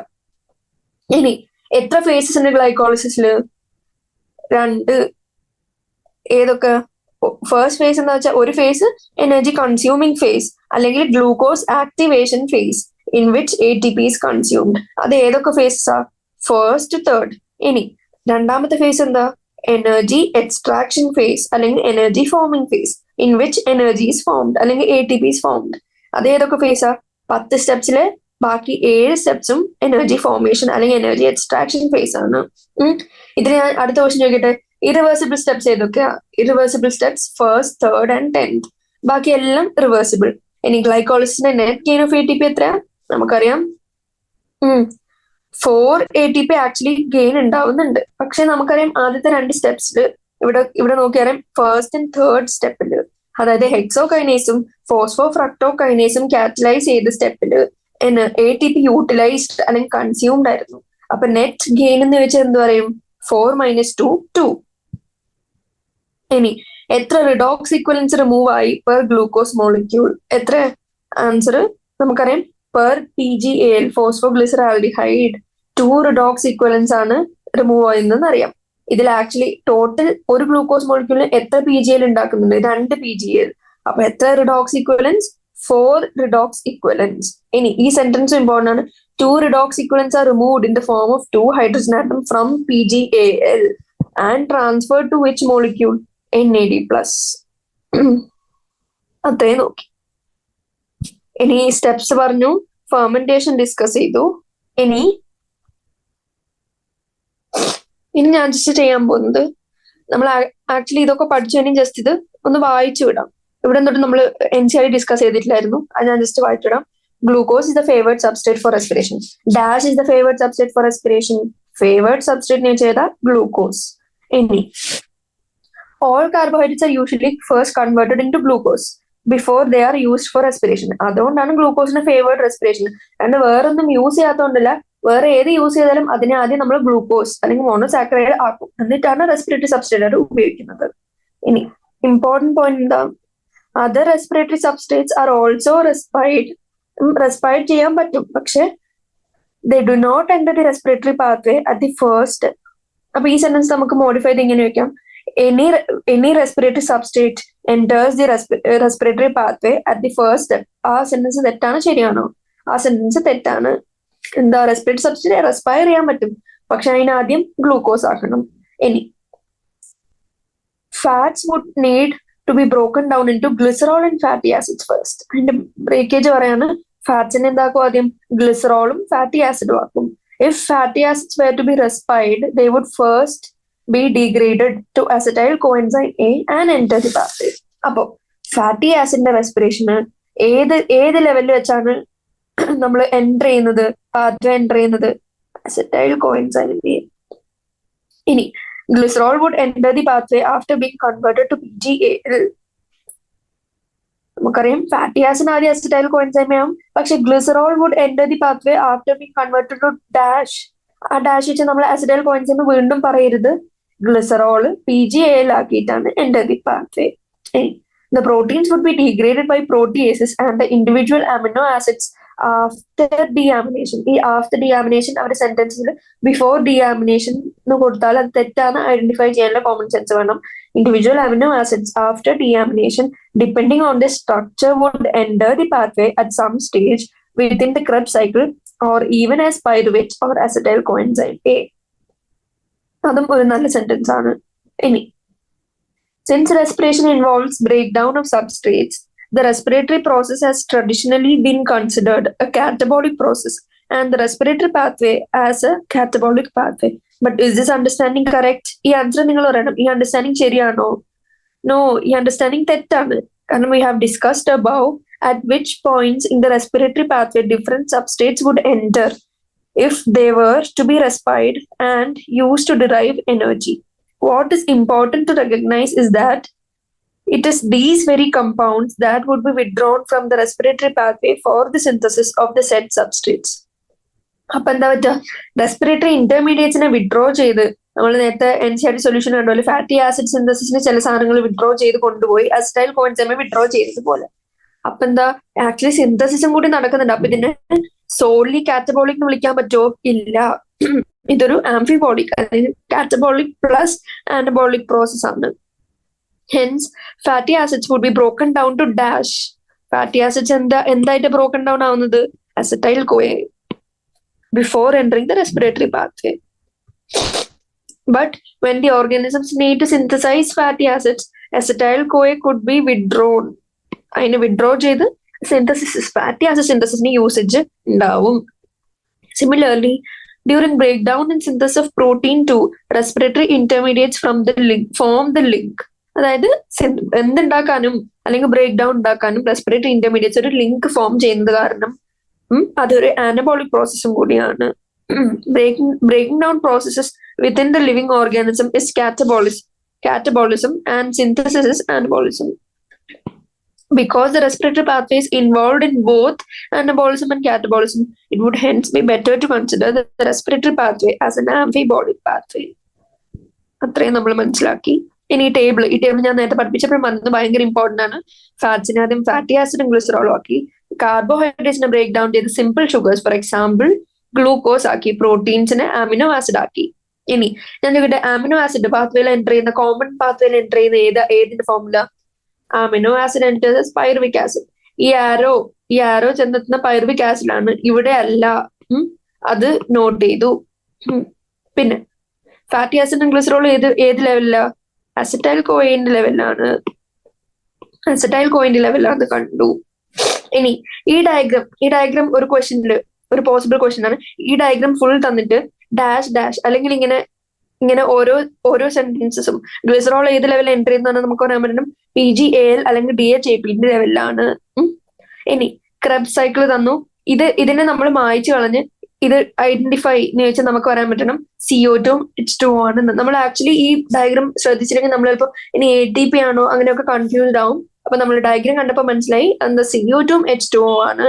ഇനി എത്ര ഫേസസ് ഉണ്ട് ഗ്ലൈക്കോളിസിസില്? 2. ഏതൊക്കെ? ഫസ്റ്റ് ഫേസ് എന്ന് വെച്ചാൽ ഒരു ഫേസ് എനർജി കൺസ്യൂമിങ് ഫേസ് അല്ലെങ്കിൽ glucose activation phase in which ATP is consumed. അത് ഏതൊക്കെ ഫേസസാ? First, third. ഇനി രണ്ടാമത്തെ ഫേസ് എന്താ? എനർജി എക്സ്ട്രാക്ഷൻ ഫേസ് അല്ലെങ്കിൽ energy forming phase in which energy is formed അല്ലെങ്കിൽ ATP is formed. അത് ഏതൊക്കെ ഫേസാ? 10 സ്റ്റെപ്സിലെ ബാക്കി 7 സ്റ്റെപ്സും എനർജി ഫോർമേഷൻ അല്ലെങ്കിൽ എനർജി എക്സ്ട്രാക്ഷൻ ഫേസ് ആണ്. ഇതിന് ഞാൻ അടുത്ത ക്വസ്റ്റ്യൻ ചോദിക്കട്ടെ, ഇറിവേഴ്സിബിൾ സ്റ്റെപ്സ് ഏതൊക്കെയാ? Irreversible steps first, third and 10th. ബാക്കി എല്ലാം റിവേഴ്സിബിൾ. ഇനി ഗ്ലൈക്കോളിസിന്റെ നെറ്റ് ഗെയിൻ ഓഫ് ATP എത്രയാ? നമുക്കറിയാം 4 ATP ആക്ച്വലി ഗെയിൻ ഉണ്ടാവുന്നുണ്ട്. പക്ഷെ നമുക്കറിയാം ആദ്യത്തെ 2 സ്റ്റെപ്സിൽ ഇവിടെ നോക്കിയറിയാം ഫസ്റ്റ് ആൻഡ് തേർഡ് സ്റ്റെപ്പില്, അതായത് ഹെക്സോകൈനേസും ഫോസ്ഫോഫ്രക്ടോകൈനേസും കാറ്റലൈസ് ചെയ്ത സ്റ്റെപ്പില് ATP യൂട്ടിലൈസ്ഡ് അല്ലെങ്കിൽ കൺസ്യൂംഡ് ആയിരുന്നു. അപ്പൊ നെറ്റ് ഗെയിൻ എന്ന് വെച്ചാൽ എന്ത് പറയും? 4 - 2 2. ഇനി എത്ര റിഡോക്സ് ഇക്വലൻസ് റിമൂവ് ആയി പെർ ഗ്ലൂക്കോസ് മോളിക്യൂൾ? എത്ര? ആൻസർ നമുക്കറിയാം, പെർ PgAl ഫോസ്ഫോഗ്ലിസറാൽഡിഹൈഡ് 2 റിഡോക്സ് ഇക്വലൻസ് ആണ് റിമൂവ് ആയെന്ന് അറിയാം. ഇതിൽ ആക്ച്വലി ടോട്ടൽ ഒരു ഗ്ലൂക്കോസ് മോളിക്യൂളിന് എത്ര PgAl ഉണ്ടാക്കുന്നുണ്ട്? 2 PgAl. അപ്പൊ എത്ര റിഡോക്സ് ഇക്വലൻസ്? 4 റിഡോക്സ് ഇക്വലൻസ്. ഇനി ഈ സെന്റൻസ് ഇമ്പോർട്ടന്റ് ആണ്. 2 redox equivalents are removed in the form of 2 hydrogen atoms from PgAl and transferred to which molecule? NAD+. അത്രയും നോക്കി. ഇനി സ്റ്റെപ്സ് പറഞ്ഞു, ഫെർമെന്റേഷൻ ഡിസ്കസ് ചെയ്തു. ഇനി ഞാൻ ജസ്റ്റ് ചെയ്യാൻ പോകുന്നത്, നമ്മൾ ആക്ച്വലി ഇതൊക്കെ പഠിച്ചു കഴിഞ്ഞാൽ ജസ്റ്റ് ഇത് ഒന്ന് വായിച്ചു വിടാം. ഇവിടെ തൊട്ട് നമ്മൾ NCERT ഡിസ്കസ് ചെയ്തിട്ടില്ലായിരുന്നു, അത് ഞാൻ just വായിച്ചിടാം. Glucose is the favored substrate for respiration. Dash is the favored substrate for respiration. Favored substrate name cheyda glucose. Any. All carbohydrates are usually first converted into glucose before they are used for respiration. അതുകൊണ്ടാണ് ഗ്ലൂക്കോസിന് favoured respiration. കാരണം വേറെ ഒന്നും use ചെയ്യാത്തതുകൊണ്ടല്ല, വേറെ ഏത് use ചെയ്താലും അതിനെ ആദ്യം നമ്മൾ ഗ്ലൂക്കോസ് അല്ലെങ്കിൽ മോണോസാക്കറൈഡ് ആക്കും, എന്നിട്ടാണ് റെസ്പിറേറ്ററി സബ്സ്ട്രേറ്റ് ഉപയോഗിക്കുന്നത്. ഇനി ഇമ്പോർട്ടന്റ് പോയിന്റ് എന്താ? Other respiratory substrates are also respire ചെയ്യാൻ പറ്റും, പക്ഷെ they do not enter the respiratory pathway at the first step. അപ്പൊ ഈ സെന്റൻസ് നമുക്ക് മോഡിഫൈ ചെയ്ത് ഇങ്ങനെ വെക്കാം: any respiratory substrate enters the respiratory pathway at the first step. ആ സെന്റൻസ് തെറ്റാണ്, ശരിയാണോ? ആ സെന്റൻസ് തെറ്റാണ്. എന്താ? റെസ്പിറേറ്ററി സബ്സ്ട്രേറ്റ് റെസ്പയർ ചെയ്യാൻ പറ്റും, പക്ഷെ അതിനാദ്യം ഗ്ലൂക്കോസ് ആക്കണം. ഇനി fats would need to be broken down into glycerol and fatty acids first. അതിന്റെ ബ്രേക്കേജ് പറയാണ്, ഫാറ്റ്സിനെ എന്താക്കും? ആദ്യം ഗ്ലിസറോളും ഫാറ്റി ആസിഡും ആക്കും. If fatty acids were to be respired, they would first be degraded to acetyl coenzyme A and enter the pathway. അപ്പോ fatty ആസിഡിന്റെ respiration ഏത് ലെവലിൽ വെച്ചാണ് നമ്മൾ എൻ്റർ ചെയ്യുന്നത്, പാത്വേ എൻ്റർ ചെയ്യുന്നത്? Acetyl coenzyme A. ഇനി glycerol would enter the pathway after being converted to PgAl. നമുക്കറിയാം fatty acid ആദ്യം അസറ്റൈൽ കോഎൻസൈം ആവും, പക്ഷെ glycerol would enter the pathway after being converted to dash. ആ ഡാഷ് വെച്ച് നമ്മൾ അസറ്റൈൽ കോഎൻസൈം വീണ്ടും പറയരുത്, ഗ്ലിസറോൾ PgAl ആക്കിയിട്ടാണ് enter the pathway. The proteins would be degraded by proteases and the individual amino acids after deamination. ഈ after deamination അവരുടെ സെന്റൻസിൽ before deamination എന്ന് കൊടുത്താൽ അത് തെറ്റാണ്, ഐഡന്റിഫൈ ചെയ്യാനുള്ള കോമൺ സെൻസ് വേണം. Individual amino acids after deamination, depending on the structure, would enter the pathway at some stage within the Krebs cycle or even as pyruvate or acetyl coenzyme A. അതും ഒരു നല്ല sentence ആണ്. ഇനി since respiration involves breakdown of substrates, the respiratory process has traditionally been considered a catabolic process and the respiratory pathway as a catabolic pathway. But is this understanding correct? ഈ answer നിങ്ങൾ പറയണം, ഈ understanding ശരിയാണോ? No, ഈ understanding തെറ്റാണ്. കാരണം we have discussed above at which points in the respiratory pathway different substrates would enter if they were to be respired and used to derive energy. What is important to recognize is that it is these very compounds that would be withdrawn from the respiratory pathway for the synthesis of the said substrates. അപ്പൊ എന്താ പറ്റുക? Respiratory ഇന്റർമീഡിയറ്റ്സിനെ withdraw ചെയ്ത്, നമ്മൾ നേരത്തെ NCERT solution കണ്ടുപോലെ fatty acid സിന്തസിസിന് ചില സാധനങ്ങൾ withdraw ചെയ്ത് കൊണ്ടുപോയി അസറ്റൈൽ കോഎൻസൈം വിഡ്രോ ചെയ്തതുപോലെ. അപ്പൊ എന്താ? ആക്ച്വലി സിന്തസിസും കൂടി നടക്കുന്നുണ്ട്. അപ്പൊ ഇതിനെ സോൺലി കാറ്റബോളിക് എന്ന് വിളിക്കാൻ പറ്റുമോ? ഇല്ല. ഇതൊരു ആംഫിബോളിക്, അതായത് കാറ്റബോളിക് പ്ലസ് ആനബോളിക് പ്രോസസ് ആണ്. Hence, fatty acids would be broken down to dash. Fatty acids എന്തായിട്ട് broken down ആവുന്നത്? Acetyl CoA before entering the respiratory pathway. But when the organisms need to synthesize fatty acids, acetyl CoA could be withdrawn. അതിനെ withdraw ചെയ്ത് synthesis, fatty acid synthesisന് usage ഉണ്ടാവും. Similarly, during breakdown and synthesis of protein 2, respiratory intermediates from the link form the link. അതായത് എന്തുണ്ടാക്കാനും അല്ലെങ്കിൽ break down ഉണ്ടാക്കാനും respiratory intermediates ഒരു link form ചെയ്യുന്നത് കാരണം അതൊരു ആനബോളിക് പ്രോസസ്സും കൂടിയാണ്. Breaking down processes within the living organism is catabolism and synthesis is anabolism. Because the respiratory pathway is involved in both anabolism and catabolism, it would hence be better to consider the respiratory pathway as an amphibolic pathway. അത്രയും നമ്മൾ മനസ്സിലാക്കി. ഇനി ഈ table ഞാൻ നേരത്തെ പഠിപ്പിച്ചപ്പോൾ വന്നത് ഭയങ്കര important ആണ്. ഫാറ്റ്സിനെ ആദ്യം ഫാറ്റി ആസിഡും ഗ്ലിസറോളും ആക്കി, കാർബോഹൈഡ്രേറ്റ്സിനെ ബ്രേക്ക് ഡൗൺ ചെയ്ത് simple sugars for example glucose ആക്കി, പ്രോട്ടീൻസിനെ അമിനോ ആസിഡ് ആക്കി. ഇനി ഞാൻ ചോദിക്കട്ടെ, അമിനോ ആസിഡ് പാത്വേയിൽ എൻ്റർ ചെയ്യുന്ന കോമൺ പാത്വേയിൽ എൻ്റർ ചെയ്യുന്ന ഏതിന്റെ formula? Amino acid enters pyruvic acid. ഈ ആരോ ചെന്നെത്തുന്ന പൈറുവിക് ആസിഡ് ആണ്, ഇവിടെ അല്ല. അത് നോട്ട് ചെയ്തു. പിന്നെ ഫാറ്റി ആസിഡും ഗ്ലിസറോളും ഏത് ലെവലിലാ? അസറ്റൈൽ കോയിന്റെ ലെവലിലാന്ന് കണ്ടു. ഇനി ഈ ഡയഗ്രാം ഒരു ക്വസ്റ്റ്യനിൽ ഒരു പോസിബിൾ ക്വസ്റ്റ്യൻ ആണ്. ഈ ഡയഗ്രാം ഫുൾ തന്നിട്ട് ഡാഷ് ഡാഷ് അല്ലെങ്കിൽ ഇങ്ങനെ ഓരോ സെന്റൻസസും ഗ്ലിസറോൾ ഏത് ലെവലിൽ എൻ്റർ ചെയ്യുന്നതാണ് നമുക്ക് പറയാൻ പറ്റണം. PGAL അല്ലെങ്കിൽ DHAPന്റെ ലെവലിലാണ്. ഇനി ക്രെബ്സ് സൈക്കിൾ തന്നു. ഇതിനെ നമ്മൾ മായ്ച്ചു കളഞ്ഞ് ഇത് ഐഡന്റിഫൈ എന്ന് ചോദിച്ചാൽ നമുക്ക് പറയാൻ പറ്റണം CO2 H2O ആണ്. നമ്മൾ ആക്ച്വലി ഈ ഡയഗ്രാം ശ്രദ്ധിച്ചില്ലെങ്കിൽ നമ്മൾ ചിലപ്പോൾ ഇനി ATP ആണോ അങ്ങനെയൊക്കെ കൺഫ്യൂസ്ഡ് ആവും. അപ്പൊ നമ്മൾ ഡയഗ്രാം കണ്ടപ്പോൾ മനസ്സിലായി എന്താ CO2 H2O ആണ്.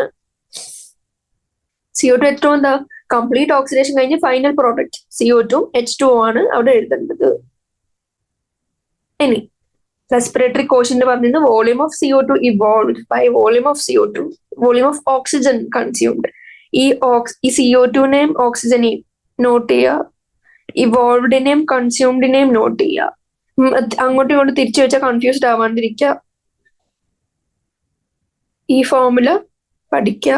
CO2 H2O എന്താ? കംപ്ലീറ്റ് ഓക്സിഡേഷൻ കഴിഞ്ഞ് ഫൈനൽ പ്രോഡക്റ്റ് CO2 H2O ആണ് അവിടെ എഴുതേണ്ടത്. ഇനി റെസ്പിറേറ്ററി കോഷ്യന്റ് പറഞ്ഞിരുന്നു volume of CO2 evolve by volume of oxygen consumed. ഈ CO2നെയും ഓക്സിജനെയും നോട്ട് ചെയ്യുക, ഇവോൾവ്ഡിനെയും കൺസ്യൂംഡിനെയും നോട്ട് ചെയ്യുക. അങ്ങോട്ടും ഇങ്ങോട്ടും തിരിച്ചു വെച്ചാൽ കൺഫ്യൂസ്ഡ് ആവാണ്ടിരിക്കുക. ഈ ഫോമുല പഠിക്കുക.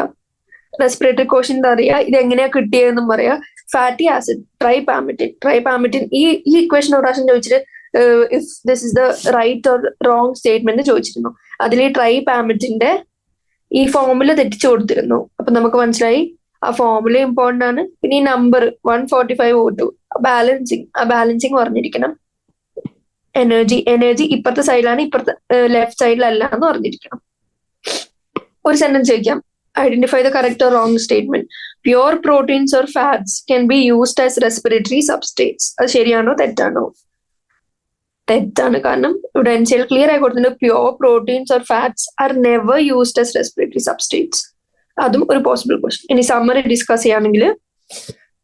റെസ്പിറേറ്ററി കോഷ്യന്റ് അറിയാം, ഇത് എങ്ങനെയാ കിട്ടിയതെന്നും പറയാ. ഫാറ്റി ആസിഡ് ട്രൈപാമിറ്റിൻ ഈ ഇക്വേഷൻ ഒരു പ്രാവശ്യം ചോദിച്ചിട്ട് if this is the right or wrong statement ചോദിച്ചിരുന്നു. അതിൽ ഈ ട്രൈപാമിറ്റിന്റെ ഈ ഫോമുല തെറ്റിച്ചു കൊടുത്തിരുന്നു. അപ്പൊ നമുക്ക് മനസ്സിലായി ആ ഫോമുല ഇമ്പോർട്ടന്റ് ആണ്. പിന്നെ ഈ നമ്പർ 145O2 ബാലൻസിങ് പറഞ്ഞിരിക്കണം. എനർജി ഇപ്പുറത്തെ സൈഡിലാണ്, ഇപ്പുറത്തെ ലെഫ്റ്റ് സൈഡിലല്ല എന്ന് പറഞ്ഞിരിക്കണം. ഒരു സെന്റൻസ് ചോദിക്കാം, identify the correct or wrong statement. Pure proteins or fats can be used as respiratory substrates. അത് ശരിയാണോ തെറ്റാണോ? തെറ്റാണ്. കാരണം ഇവിടെ NCL ക്ലിയർ ആയി കൊടുത്തിട്ടുണ്ട് pure proteins or fats are never used as respiratory substrates. അതും ഒരു പോസിബിൾ ക്വസ്റ്റ്യൻ. ഇനി സമ്മറി ഡിസ്കസ് ചെയ്യുകയാണെങ്കിൽ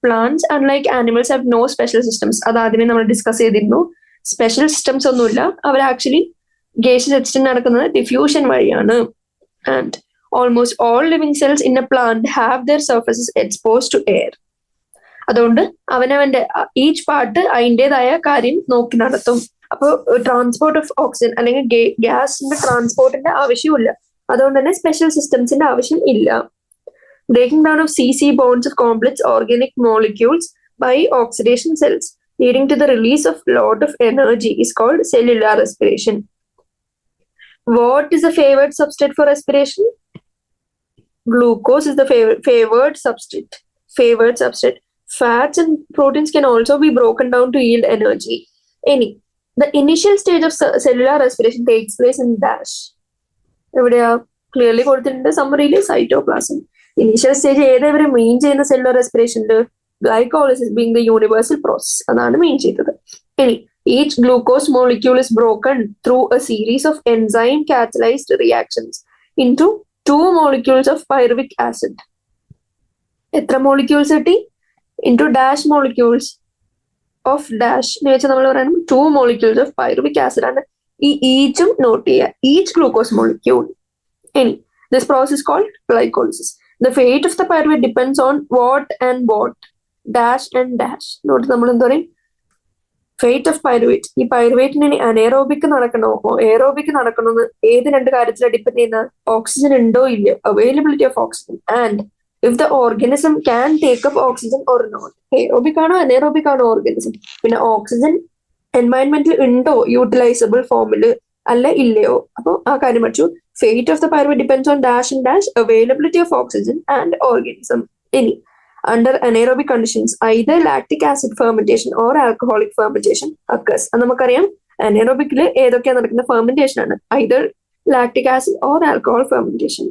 plants unlike animals have no special systems. അത് ആദ്യമേ നമ്മൾ ഡിസ്കസ് ചെയ്തിരുന്നു. സ്പെഷ്യൽ സിസ്റ്റംസ് ഒന്നുമില്ല. അവർ ആക്ച്വലി ഗേഷ്യസ് എക്സ്റ്റൻ നടക്കുന്നത് ഡിഫ്യൂഷൻ വഴിയാണ്. And almost all living cells in a plant have their surfaces exposed to air. അതുകൊണ്ട് അവനവന്റെ ഈച്ച് പാർട്ട് അതിൻ്റെതായ കാര്യം നോക്കി നടത്തും. അപ്പോൾ ട്രാൻസ്പോർട്ട് ഓഫ് ഓക്സിജൻ അല്ലെങ്കിൽ ഗ്യാസിന്റെ ട്രാൻസ്പോർട്ടിന്റെ ആവശ്യമില്ല. അതുകൊണ്ട് തന്നെ സ്പെഷ്യൽ സിസ്റ്റംസിന്റെ ആവശ്യം ഇല്ല. Breaking down of CC bonds of complex organic molecules by oxidation cells leading to the release of lot of energy is called cellular respiration. What is the favored substrate for respiration? Glucose is the favored substrate. Fats and proteins can also be broken down to yield energy. The initial stage of cellular respiration takes place in dash. എവിടെയാ? Clearly കൊടുത്തിട്ടുണ്ട് സമ്മറിയിൽ, cytoplasm. Initial stage ഏതെവരെ main ചെയ്യുന്ന cellular റെസ്പിറേഷനിൽ? Glycolysis being the universal process, അതാണ് main ചെയ്തത്. ഇനി each glucose molecule is broken through a series of enzyme catalyzed reactions into 2 molecules of pyruvic acid. എത്ര മോളിക്യൂൾസ് കിട്ടി? into dash molecules of dash എന്ന് വെച്ചാൽ നമ്മൾ പറയുന്നത് 2 molecules of pyruvic acid ആണ്. ഈ ഈച്ചും നോട്ട് ചെയ്യുക, each glucose molecule. ഇനി this process called glycolysis. The fate of the pyruvate depends on what dash and dash. Note നമ്മൾ എന്താ പറയും? Fate of pyruvate. ഈ പൈറുവേറ്റിന് അനേറോബിക് നടക്കണോ എയറോബിക് നടക്കണോ എന്ന് ഏത് 2 കാര്യത്തിലാണ് ഡിപ്പെൻഡ് ചെയ്യുന്നത്? ഓക്സിജൻ ഉണ്ടോ ഇല്ലയോ, availability of oxygen, and if the organism can take up oxygen or not. Aerobic ആണോ അനേറോബിക് ആണോ ഓർഗാനിസം. പിന്നെ ഓക്സിജൻ എൻവയൺമെന്റിൽ ഉണ്ടോ യൂട്ടിലൈസബിൾ ഫോമില് അല്ല ഇല്ലയോ. അപ്പോൾ ആ കാര്യം പഠിച്ചു. Fate of the pyruvate depends on dash and dash, availability of oxygen and organism. ഇനി under anaerobic conditions either lactic acid fermentation or alcoholic fermentation occurs. അത് നമുക്കറിയാം അനേറോബിക്കില് ഏതൊക്കെയാ നടക്കുന്ന ഫെർമെന്റേഷൻ ആണ്, either lactic acid or alcohol fermentation.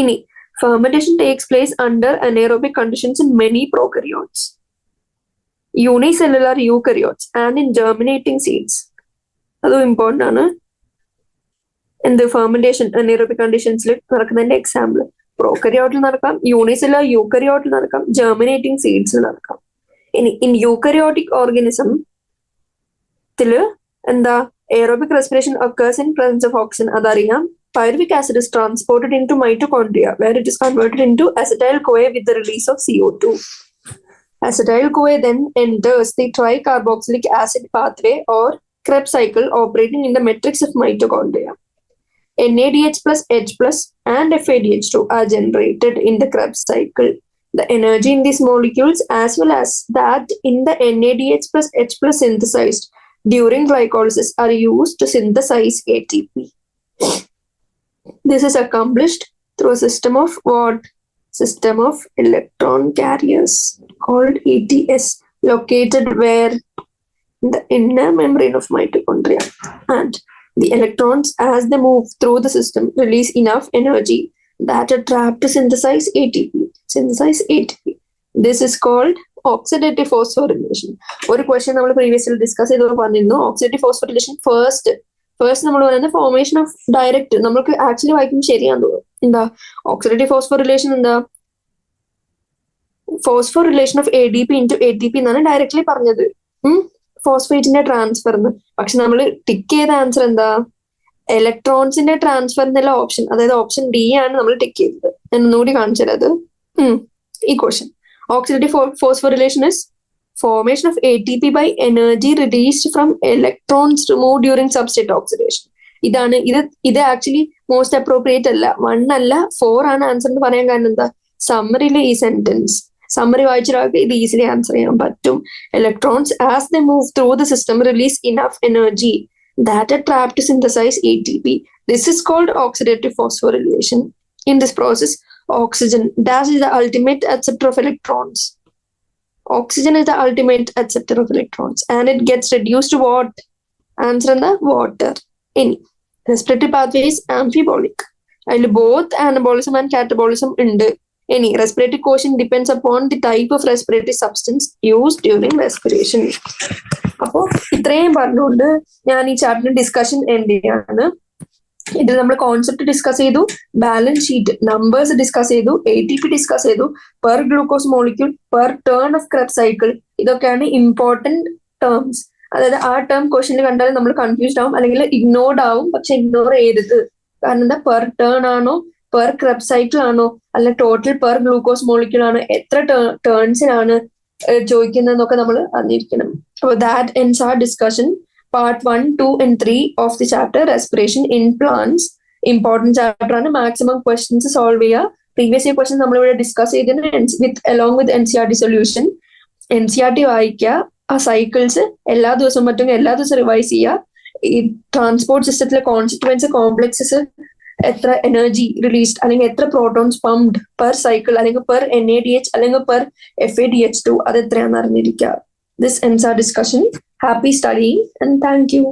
ഇനി fermentation takes place under anaerobic conditions in many prokaryotes, unicellular eukaryotes and in germinating seeds. അതും important ആണ്. എന്ത് fermentation anaerobic കണ്ടീഷൻസിൽ നടക്കുന്നതിന്റെ example പ്രോകരിയോട്ടിൽ നടക്കാം, യൂണിസെല്ലുലാർ യൂകരിയോട്ടിൽ നടക്കാം, ജെർമിനേറ്റിംഗ് സീഡ്സിൽ നടക്കാം. ഇനി ഇൻ യൂകരിയോട്ടിക് ഓർഗാനിസം ത്തില് എന്താ aerobic respiration occurs in presence of oxygen അതറിയാം. Pyruvic acid is transported into mitochondria where it is converted into acetyl-CoA with the release of CO2. Acetyl-CoA then enters the tricarboxylic acid pathway or Krebs cycle operating in the matrix of mitochondria. NADH plus H plus and FADH2 are generated in the Krebs cycle. The energy in these molecules as well as that in the NADH plus H plus synthesized during glycolysis are used to synthesize ATP. This is accomplished through a system of what? System of electron carriers called ETS located where? In the inner membrane of mitochondria. And the electrons, as they move through the system, release enough energy that are trapped to synthesize ATP. This is called oxidative phosphorylation. ഒരു question നമ്മൾ previously discuss ചെയ്തപ്പോൾ പറഞ്ഞിരുന്നു oxidative phosphorylation first നമ്മൾ പറയുന്നത് formation of direct. നമുക്ക് actually വായിക്കും ശരിയാന്ന് തോന്നുന്നു. എന്താ ഓക്സിഡേറ്റീവ് ഫോസ്ഫോറിലേഷൻ? എന്താ phosphorylation of ADP into ATP എന്നാണ് ഡയറക്ട്ലി പറഞ്ഞത്, ഫോസ്ഫേറ്റിന്റെ ട്രാൻസ്ഫർന്ന്. പക്ഷെ നമ്മൾ ടിക്ക് ചെയ്ത ആൻസർ എന്താ? ഇലക്ട്രോൺസിന്റെ ട്രാൻസ്ഫർ എന്നുള്ള ഓപ്ഷൻ, അതായത് ഓപ്ഷൻ D ആണ് നമ്മൾ ടിക്ക് ചെയ്തത്. എന്നൊന്നുകൂടി കാണിച്ചു തരാം അത്. ഈ question oxidative phosphorylation is formation of ATP by energy released from electrons removed during substrate oxidation. ഇത് ആക്ച്വലി മോസ്റ്റ് അപ്രോപ്രിയേറ്റ് അല്ല, 1 അല്ല 4 ആണ് ആൻസർ എന്ന് പറയാൻ കാരണം എന്താ? സമ്മറിയിലെ ഈ സെന്റൻസ് സമ്മറി വായിച്ചൊരാൾക്ക് ഇത് ഈസിലി ആൻസർ ചെയ്യാൻ പറ്റും. Electrons as they move through the system release enough energy that are trapped to synthesize ATP. This is called oxidative phosphorylation. In this process, oxygen dash is the ultimate acceptor of electrons. Oxygen is the ultimate acceptor of electrons and it gets reduced to what? Answer in the water. Any respiratory pathway is amphibolic. I'll both anabolism and catabolism ഉണ്ട്. Any respiratory quotient depends upon the type of respiratory substance used during respiration. അപ്പോൾ ഇത്രയും പറഞ്ഞുകൊണ്ട് ഞാൻ ഈ chapter discussion end ചെയ്യാണ്. ഇതിൽ നമ്മൾ concept discuss ചെയ്തു, ബാലൻസ് ഷീറ്റ് നമ്പേഴ്സ് ഡിസ്കസ് ചെയ്തു, ATP ഡിസ്കസ് ചെയ്തു, per glucose molecule, per turn of Krebs cycle. ഇതൊക്കെയാണ് ഇമ്പോർട്ടന്റ് ടേംസ്. അതായത് ആ ടേം ക്വസ്റ്റ്യനിൽ കണ്ടാൽ നമ്മൾ കൺഫ്യൂസ്ഡ് ആവും, അല്ലെങ്കിൽ ഇഗ്നോർഡ് ആവും. പക്ഷെ ഇഗ്നോർ ചെയ്യരുത്. കാരണം എന്താ? പെർ ടേൺ ആണോ, പെർ ക്രെബ്സ് സൈക്കിൾ ആണോ, അല്ല ടോട്ടൽ പെർ ഗ്ലൂക്കോസ് മോളിക്യൂൾ ആണോ, എത്ര ടേൺസിനാണ് ചോദിക്കുന്നതെന്നൊക്കെ നമ്മൾ അറിഞ്ഞിരിക്കണം. അപ്പോൾ that ends our discussion. Part 1, 2 and 3 of the chapter respiration in plants. Important chapter ആണ്. മാക്സിമം ക്വസ്റ്റ്യൻസ് സോൾവ് ചെയ്യുക. പ്രീവിയസ് ഇയർ ക്വസ്റ്റ്യൻ നമ്മളിവിടെ ഡിസ്കസ് ചെയ്തിട്ടുണ്ട് along with NCERT solution. NCERT വായിക്കുക. ആ സൈക്കിൾസ് എല്ലാ ദിവസവും പറ്റുമെങ്കിൽ എല്ലാ ദിവസവും റിവൈസ് ചെയ്യുക. ഈ ട്രാൻസ്പോർട്ട് സിസ്റ്റത്തിലെ കോൺസ്റ്റിറ്റ്യുവൻസ് കോംപ്ലക്സസ്, എത്ര എനർജി റിലീസ്ഡ്, അല്ലെങ്കിൽ എത്ര പ്രോട്ടോൺസ് പംപ്ഡ് പെർ സൈക്കിൾ, അല്ലെങ്കിൽ പെർ NADH അല്ലെങ്കിൽ പെർ FADH2, അത് എത്രയാണെന്ന് അറിഞ്ഞിരിക്കുക. This ends our discussion. Happy studying and thank you.